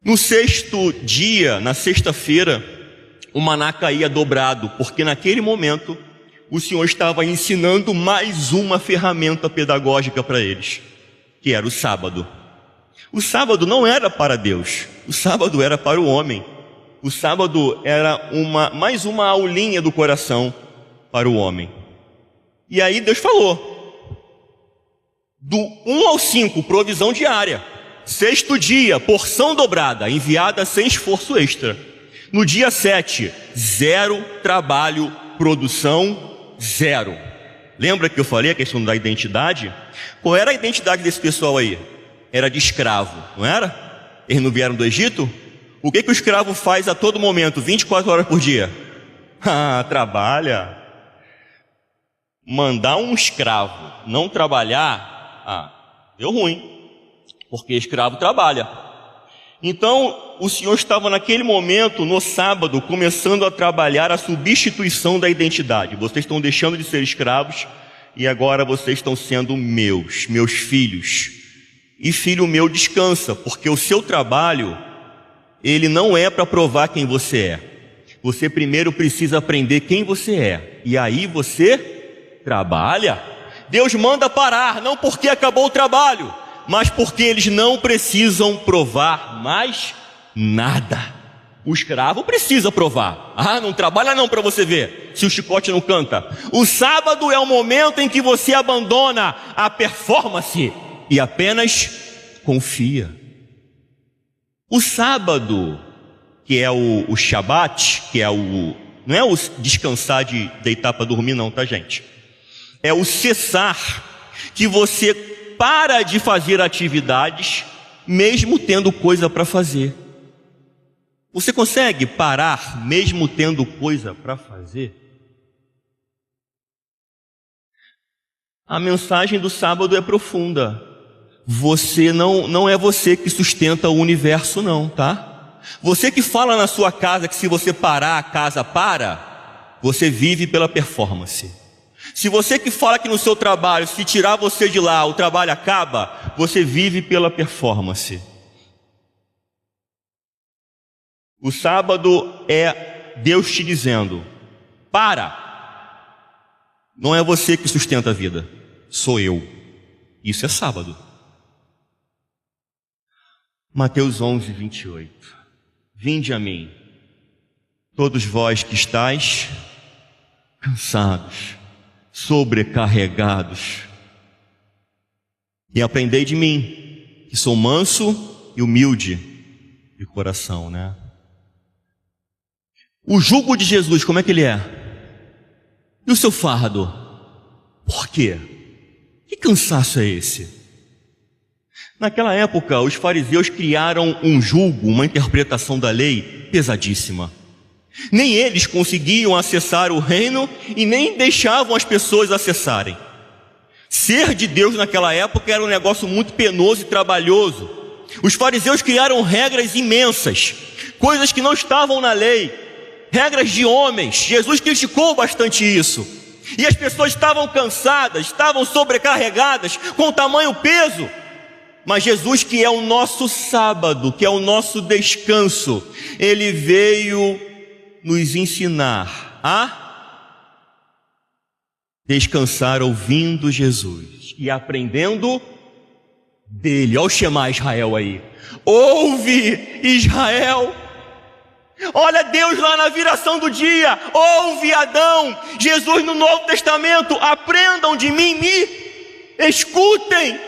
No sexto dia, na sexta-feira, o maná caía dobrado, porque naquele momento o Senhor estava ensinando mais uma ferramenta pedagógica para eles, que era o sábado. O sábado não era para Deus, o sábado era para o homem. O sábado era mais uma aulinha do coração para o homem. E aí Deus falou, do 1 ao 5, provisão diária. 6º dia, porção dobrada, enviada sem esforço extra. No dia 7, 0 trabalho, produção 0. Lembra que eu falei a questão da identidade? Qual era a identidade desse pessoal aí? Era de escravo, não era? Eles não vieram do Egito? O que o escravo faz a todo momento, 24 horas por dia? Trabalha. Mandar um escravo não trabalhar, deu ruim, porque escravo trabalha. Então, o Senhor estava naquele momento, no sábado, começando a trabalhar a substituição da identidade. Vocês estão deixando de ser escravos e agora vocês estão sendo meus filhos. E filho meu, descansa, porque o seu trabalho, ele não é para provar quem você é. Você primeiro precisa aprender quem você é. E aí você trabalha. Deus manda parar, não porque acabou o trabalho, mas porque eles não precisam provar mais nada. O escravo precisa provar. Não trabalha não para você ver se o chicote não canta. O sábado é o momento em que você abandona a performance e apenas confia. O sábado, que é o Shabat, que é não é o descansar de deitar para dormir não, tá gente? É o cessar, que você para de fazer atividades, mesmo tendo coisa para fazer. Você consegue parar, mesmo tendo coisa para fazer? A mensagem do sábado é profunda. Você não é você que sustenta o universo não, tá? Você que fala na sua casa que se você parar, a casa para, você vive pela performance. Se você que fala que no seu trabalho, se tirar você de lá, o trabalho acaba, você vive pela performance. O sábado é Deus te dizendo, para! Não é você que sustenta a vida, sou eu. Isso é sábado. Mateus 11, 28. Vinde a mim, todos vós que estáis cansados, sobrecarregados, e aprendei de mim, que sou manso e humilde de coração, né? O jugo de Jesus, como é que ele é? E o seu fardo? Por quê? Que cansaço é esse? Naquela época, os fariseus criaram um jugo, uma interpretação da lei pesadíssima. Nem eles conseguiam acessar o reino e nem deixavam as pessoas acessarem. Ser de Deus naquela época era um negócio muito penoso e trabalhoso. Os fariseus criaram regras imensas, coisas que não estavam na lei, regras de homens. Jesus criticou bastante isso. E as pessoas estavam cansadas, estavam sobrecarregadas com o tamanho peso. Mas Jesus, que é o nosso sábado, que é o nosso descanso, ele veio nos ensinar a descansar ouvindo Jesus e aprendendo dele. Olha o Shema Israel aí. Ouve, Israel. Olha Deus lá na viração do dia. Ouve, Adão. Jesus no Novo Testamento. Aprendam de mim, me escutem,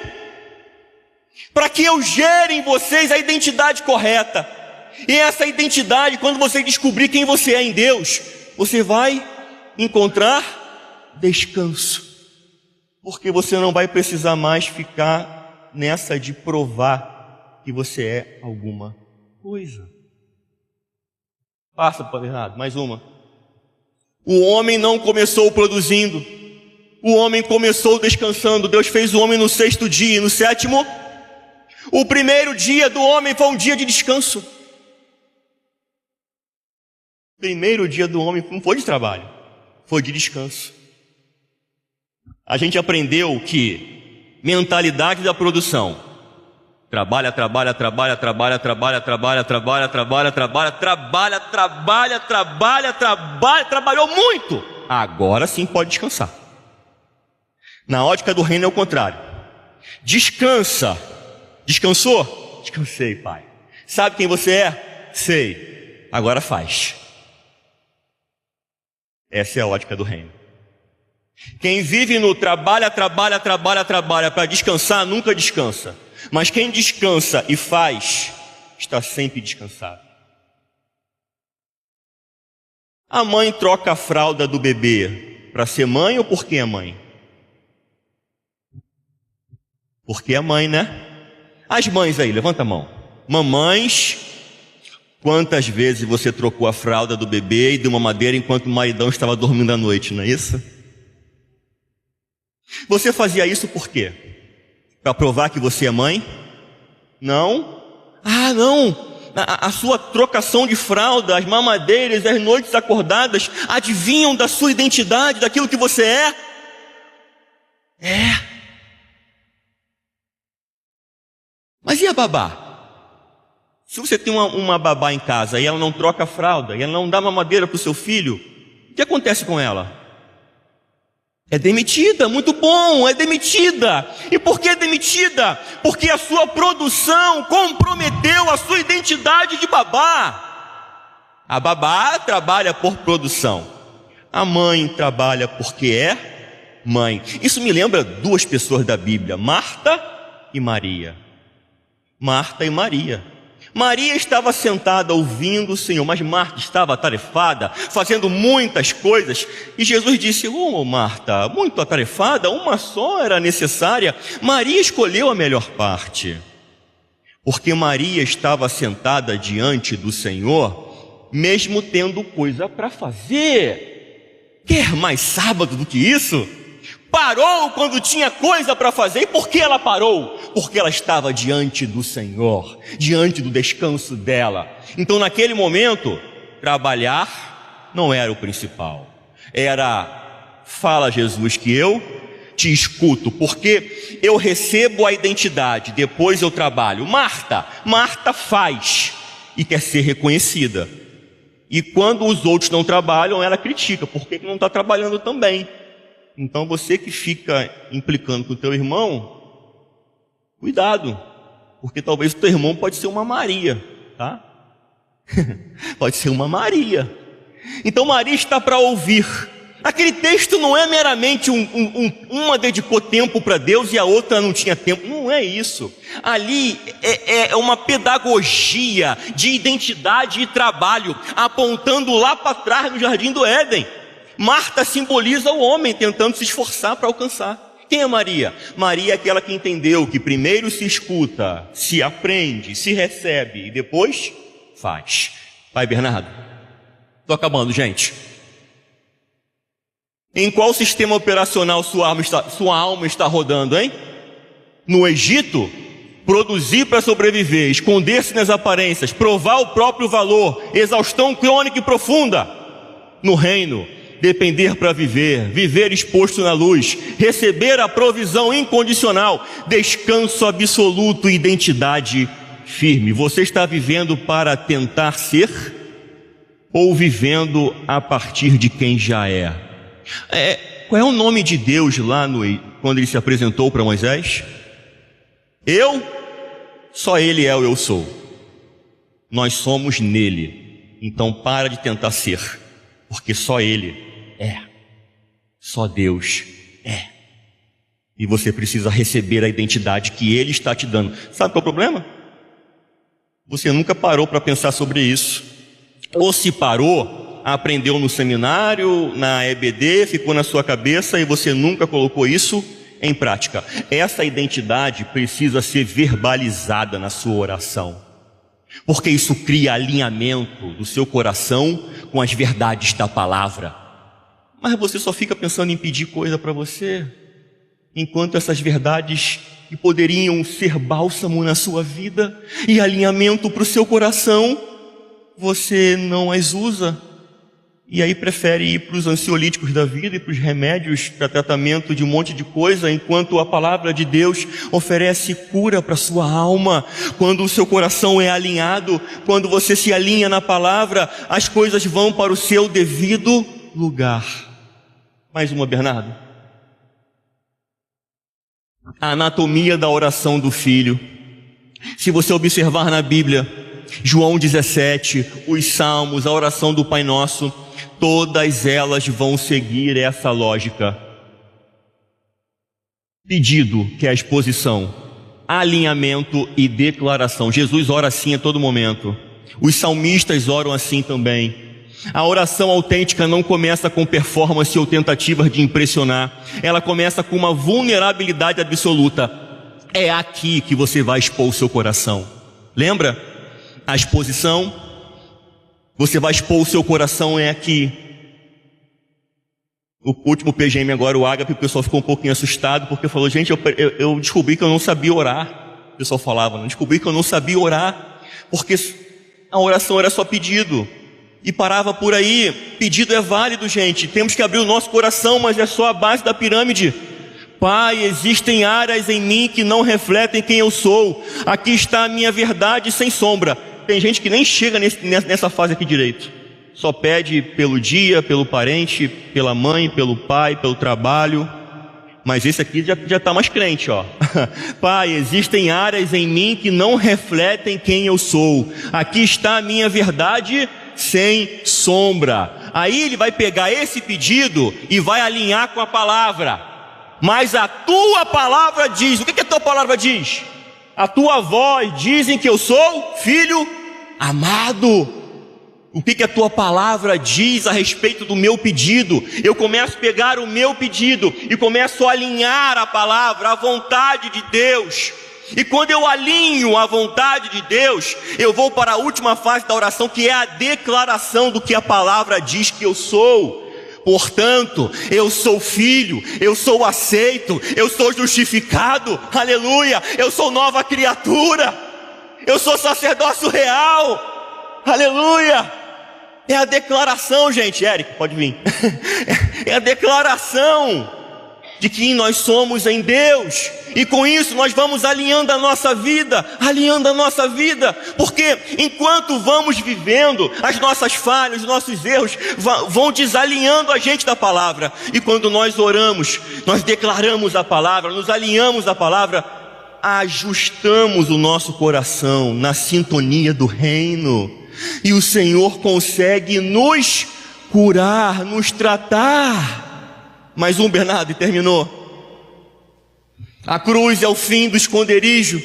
para que eu gere em vocês a identidade correta. E essa identidade, quando você descobrir quem você é em Deus, você vai encontrar descanso. Porque você não vai precisar mais ficar nessa de provar que você é alguma coisa. Passa para o errado, mais uma. O homem não começou produzindo. O homem começou descansando. Deus fez o homem no 6º dia e no 7º. O primeiro dia do homem foi um dia de descanso. O primeiro dia do homem não foi de trabalho, foi de descanso. A gente aprendeu que mentalidade da produção: trabalha, trabalha, trabalha, trabalha, trabalha, trabalha, trabalha, trabalha, trabalha, trabalha, trabalha, trabalha, trabalha, trabalhou muito. Agora sim pode descansar. Na ótica do reino é o contrário. Descansa. Descansou? Descansei, pai. Sabe quem você é? Sei. Agora faz. Essa é a ótica do reino. Quem vive no trabalha para descansar, nunca descansa. Mas quem descansa e faz, está sempre descansado. A mãe troca a fralda do bebê para ser mãe ou porque é mãe? Porque é mãe, né? As mães aí, levanta a mão. Mamães, quantas vezes você trocou a fralda do bebê e deu uma madeira enquanto o maridão estava dormindo à noite, não é isso? Você fazia isso por quê? Para provar que você é mãe? Não. Ah, não. A sua trocação de fralda, as mamadeiras, as noites acordadas adivinham da sua identidade, daquilo que você é? É. Mas e a babá? Se você tem uma babá em casa e ela não troca a fralda, e ela não dá mamadeira para o seu filho, o que acontece com ela? É demitida, muito bom, é demitida. E por que é demitida? Porque a sua produção comprometeu a sua identidade de babá. A babá trabalha por produção. A mãe trabalha porque é mãe. Isso me lembra duas pessoas da Bíblia, Marta e Maria. Marta e Maria. Maria estava sentada ouvindo o Senhor, mas Marta estava atarefada, fazendo muitas coisas. E Jesus disse: Marta, muito atarefada, uma só era necessária. Maria escolheu a melhor parte. Porque Maria estava sentada diante do Senhor, mesmo tendo coisa para fazer. Quer mais sábado do que isso? Parou quando tinha coisa para fazer. E por que ela parou? Porque ela estava diante do Senhor, diante do descanso dela. Então naquele momento, trabalhar não era o principal. Era: fala, Jesus, que eu te escuto, porque eu recebo a identidade, depois eu trabalho. Marta faz e quer ser reconhecida. E quando os outros não trabalham, ela critica: por que não está trabalhando também? Então você que fica implicando com o teu irmão, cuidado, porque talvez o teu irmão pode ser uma Maria, tá? Pode ser uma Maria. Então Maria está para ouvir. Aquele texto não é meramente uma dedicou tempo para Deus e a outra não tinha tempo. Não é isso. Ali é uma pedagogia de identidade e trabalho, apontando lá para trás no Jardim do Éden. Marta simboliza o homem tentando se esforçar para alcançar. Quem é Maria? Maria é aquela que entendeu que primeiro se escuta, se aprende, se recebe e depois faz. Pai Bernardo, estou acabando, gente. Em qual sistema operacional sua alma está rodando, hein? No Egito, produzir para sobreviver, esconder-se nas aparências, provar o próprio valor, exaustão crônica e profunda. No reino, depender para viver, viver exposto na luz, receber a provisão incondicional, descanso absoluto e identidade firme. Você está vivendo para tentar ser ou vivendo a partir de quem já é? Qual é o nome de Deus lá quando ele se apresentou para Moisés? Só ele é o eu sou. Nós somos nele. Então para de tentar ser, porque só ele é. Só Deus é. E você precisa receber a identidade que ele está te dando. Sabe qual é o problema? Você nunca parou para pensar sobre isso. Ou se parou, aprendeu no seminário, na EBD, ficou na sua cabeça e você nunca colocou isso em prática. Essa identidade precisa ser verbalizada na sua oração, porque isso cria alinhamento do seu coração com as verdades da palavra. Mas você só fica pensando em pedir coisa para você, enquanto essas verdades que poderiam ser bálsamo na sua vida e alinhamento para o seu coração, você não as usa. E aí prefere ir para os ansiolíticos da vida e para os remédios para tratamento de um monte de coisa, enquanto a palavra de Deus oferece cura para a sua alma. Quando o seu coração é alinhado, quando você se alinha na palavra, as coisas vão para o seu devido lugar. Mais uma, Bernardo. A anatomia da oração do filho. Se você observar na Bíblia, João 17, os Salmos, a oração do Pai Nosso, todas elas vão seguir essa lógica. Pedido, que é a exposição, alinhamento e declaração. Jesus ora assim a todo momento. Os salmistas oram assim também. A oração autêntica não começa com performance ou tentativas de impressionar. Ela começa com uma vulnerabilidade absoluta. É aqui que você vai expor o seu coração. Lembra? A exposição, você vai expor o seu coração é aqui. O último PGM agora, o Ágape, o pessoal ficou um pouquinho assustado, porque falou, gente, eu descobri que eu não sabia orar. O pessoal falava, não descobri que eu não sabia orar, porque a oração era só pedido. E parava por aí. Pedido é válido, gente. Temos que abrir o nosso coração, mas é só a base da pirâmide. Pai, existem áreas em mim que não refletem quem eu sou. Aqui está a minha verdade sem sombra. Tem gente que nem chega nessa fase aqui direito. Só pede pelo dia, pelo parente, pela mãe, pelo pai, pelo trabalho. Mas esse aqui já está mais crente, ó. Pai, existem áreas em mim que não refletem quem eu sou. Aqui está a minha verdade sem sombra. Aí ele vai pegar esse pedido e vai alinhar com a palavra. Mas a tua palavra diz, o que a tua palavra diz? A tua voz dizem que eu sou filho amado. O que a tua palavra diz a respeito do meu pedido? Eu começo a pegar o meu pedido e começo a alinhar a palavra, a vontade de Deus. E quando eu alinho a vontade de Deus, eu vou para a última fase da oração, que é a declaração do que a palavra diz que eu sou. Portanto, eu sou filho, eu sou aceito, eu sou justificado, aleluia, eu sou nova criatura, eu sou sacerdócio real, aleluia. É a declaração, gente. Érico, pode vir. É a declaração de quem nós somos em Deus. E com isso nós vamos alinhando a nossa vida, porque enquanto vamos vivendo, as nossas falhas, os nossos erros vão desalinhando a gente da palavra. E quando nós oramos, nós declaramos a palavra, nos alinhamos à palavra, ajustamos o nosso coração na sintonia do reino. E o Senhor consegue nos curar, nos tratar. Mais um, Bernardo, e terminou. A cruz é o fim do esconderijo.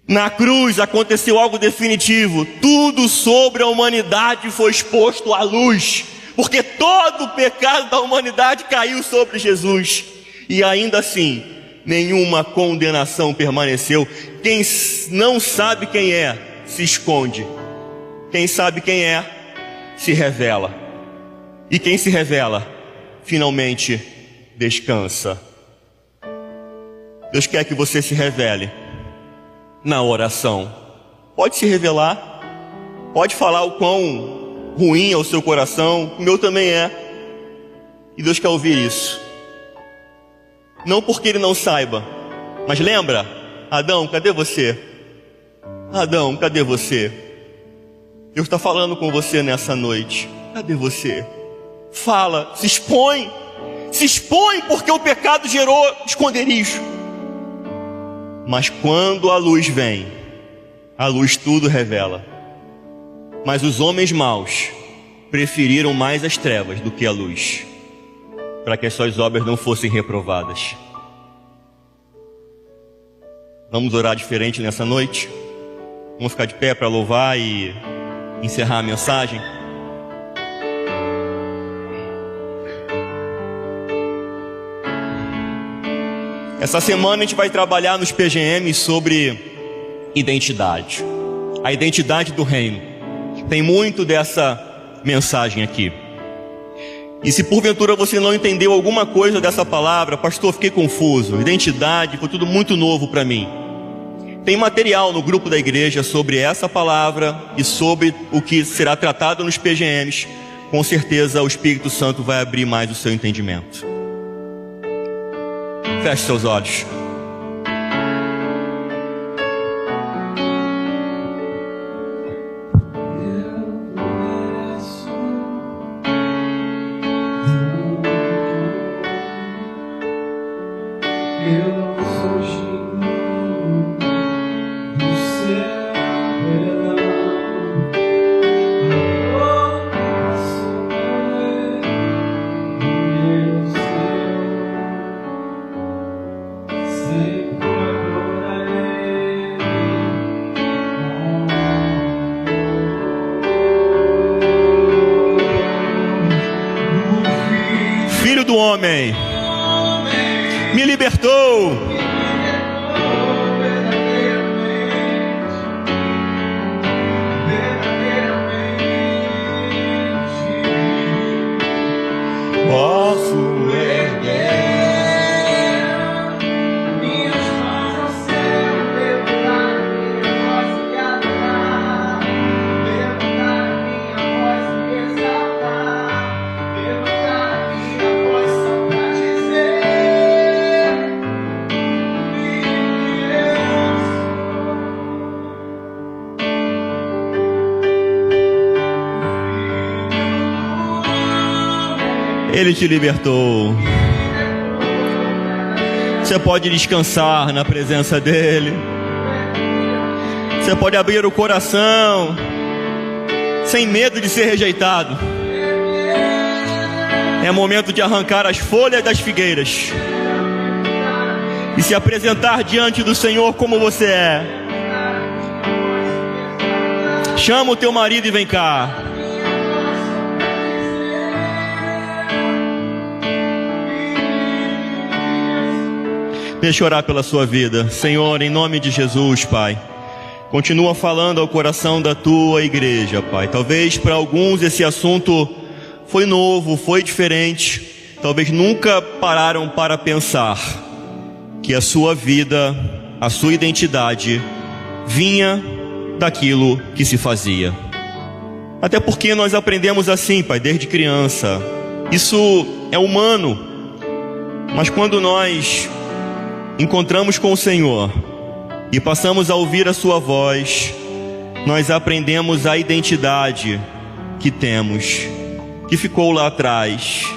Na cruz aconteceu algo definitivo. Tudo sobre a humanidade foi exposto à luz, porque todo o pecado da humanidade caiu sobre Jesus. E ainda assim, nenhuma condenação permaneceu. Quem não sabe quem é, se esconde. Quem sabe quem é, se revela. E quem se revela, finalmente descansa. Deus quer que você se revele na oração. Pode se revelar, pode falar o quão ruim é o seu coração, o meu também é. E Deus quer ouvir isso. Não porque Ele não saiba, mas lembra, Adão, cadê você? Adão, cadê você? Deus está falando com você nessa noite. Cadê você? Fala, se expõe, porque o pecado gerou esconderijo. Mas quando a luz vem, a luz tudo revela. Mas os homens maus preferiram mais as trevas do que a luz, para que as suas obras não fossem reprovadas. Vamos orar diferente nessa noite? Vamos ficar de pé para louvar e encerrar a mensagem. Essa semana a gente vai trabalhar nos PGM sobre identidade. A identidade do reino. Tem muito dessa mensagem aqui. E se porventura você não entendeu alguma coisa dessa palavra, pastor, fiquei confuso. Identidade, foi tudo muito novo para mim. Tem material no grupo da igreja sobre essa palavra e sobre o que será tratado nos PGMs. Com certeza o Espírito Santo vai abrir mais o seu entendimento. Feche seus olhos. Eu não sou digno de homem me libertou. Posso erguer minhas mãos ao céu, levantar minha voz e adorar, levantar minha voz e exaltar, levantar minha voz só pra dizer Ele te libertou. Você pode descansar na presença dele. Você pode abrir o coração sem medo de ser rejeitado. É momento de arrancar as folhas das figueiras e se apresentar diante do Senhor como você é. Chama o teu marido e vem cá. Deixa eu orar pela sua vida. Senhor, em nome de Jesus, Pai, continua falando ao coração da tua igreja, Pai. Talvez para alguns esse assunto foi novo, foi diferente. Talvez nunca pararam para pensar que a sua vida, a sua identidade vinha daquilo que se fazia. Até porque nós aprendemos assim, Pai, desde criança. Isso é humano. Mas quando nós encontramos com o Senhor e passamos a ouvir a sua voz, nós aprendemos a identidade que temos, que ficou lá atrás.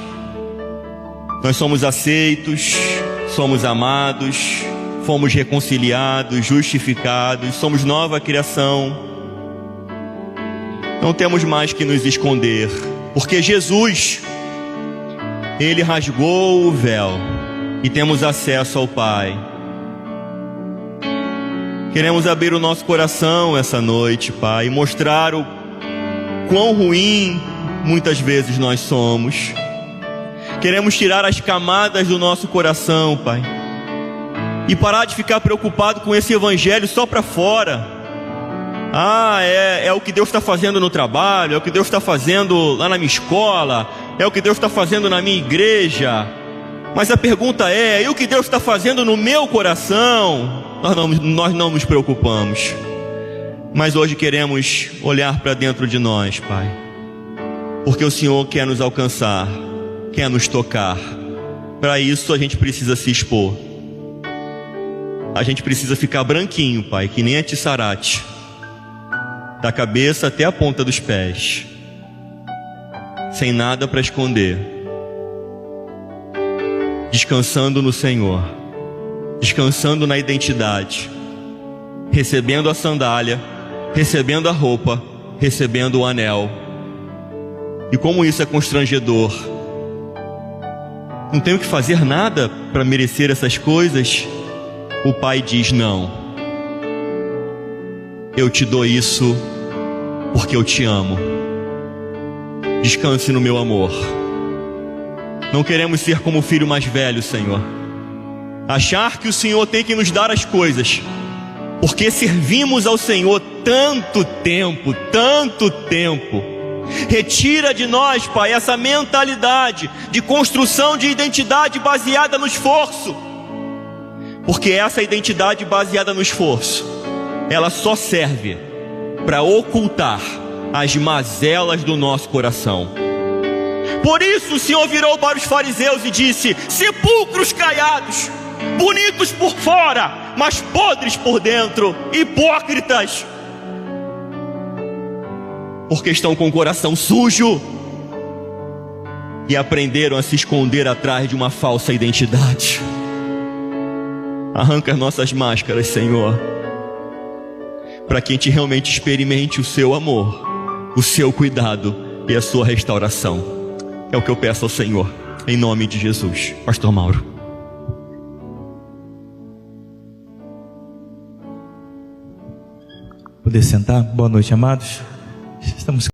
Nós somos aceitos, somos amados, fomos reconciliados, justificados, somos nova criação. Não temos mais que nos esconder, porque Jesus, Ele rasgou o véu e temos acesso ao Pai. Queremos abrir o nosso coração essa noite, Pai, e mostrar o quão ruim muitas vezes nós somos. Queremos tirar as camadas do nosso coração, Pai, e parar de ficar preocupado com esse evangelho só para fora. É o que Deus está fazendo no trabalho, é o que Deus está fazendo lá na minha escola, é o que Deus está fazendo na minha igreja. Mas a pergunta é: e o que Deus está fazendo no meu coração? Nós não nos preocupamos. Mas hoje queremos olhar para dentro de nós, Pai, porque o Senhor quer nos alcançar, quer nos tocar. Para isso a gente precisa se expor. A gente precisa ficar branquinho, Pai, que nem a Tissarate, da cabeça até a ponta dos pés, sem nada para esconder, descansando no Senhor, descansando na identidade, recebendo a sandália, recebendo a roupa, recebendo o anel. E como isso é constrangedor. Não tenho que fazer nada para merecer essas coisas. O Pai diz: não, eu te dou isso porque eu te amo. Descanse no meu amor. Não queremos ser como o filho mais velho, Senhor, achar que o Senhor tem que nos dar as coisas, porque servimos ao Senhor tanto tempo. Retira de nós, Pai, essa mentalidade de construção de identidade baseada no esforço, porque essa identidade baseada no esforço, ela só serve para ocultar as mazelas do nosso coração. Por isso o Senhor virou para os fariseus e disse: sepulcros caiados, bonitos por fora, mas podres por dentro, hipócritas, porque estão com o coração sujo e aprenderam a se esconder atrás de uma falsa identidade. Arranca as nossas máscaras, Senhor, para que a gente realmente experimente o seu amor, o seu cuidado e a sua restauração. É o que eu peço ao Senhor, em nome de Jesus. Pastor Mauro. Poder sentar? Boa noite, amados. Estamos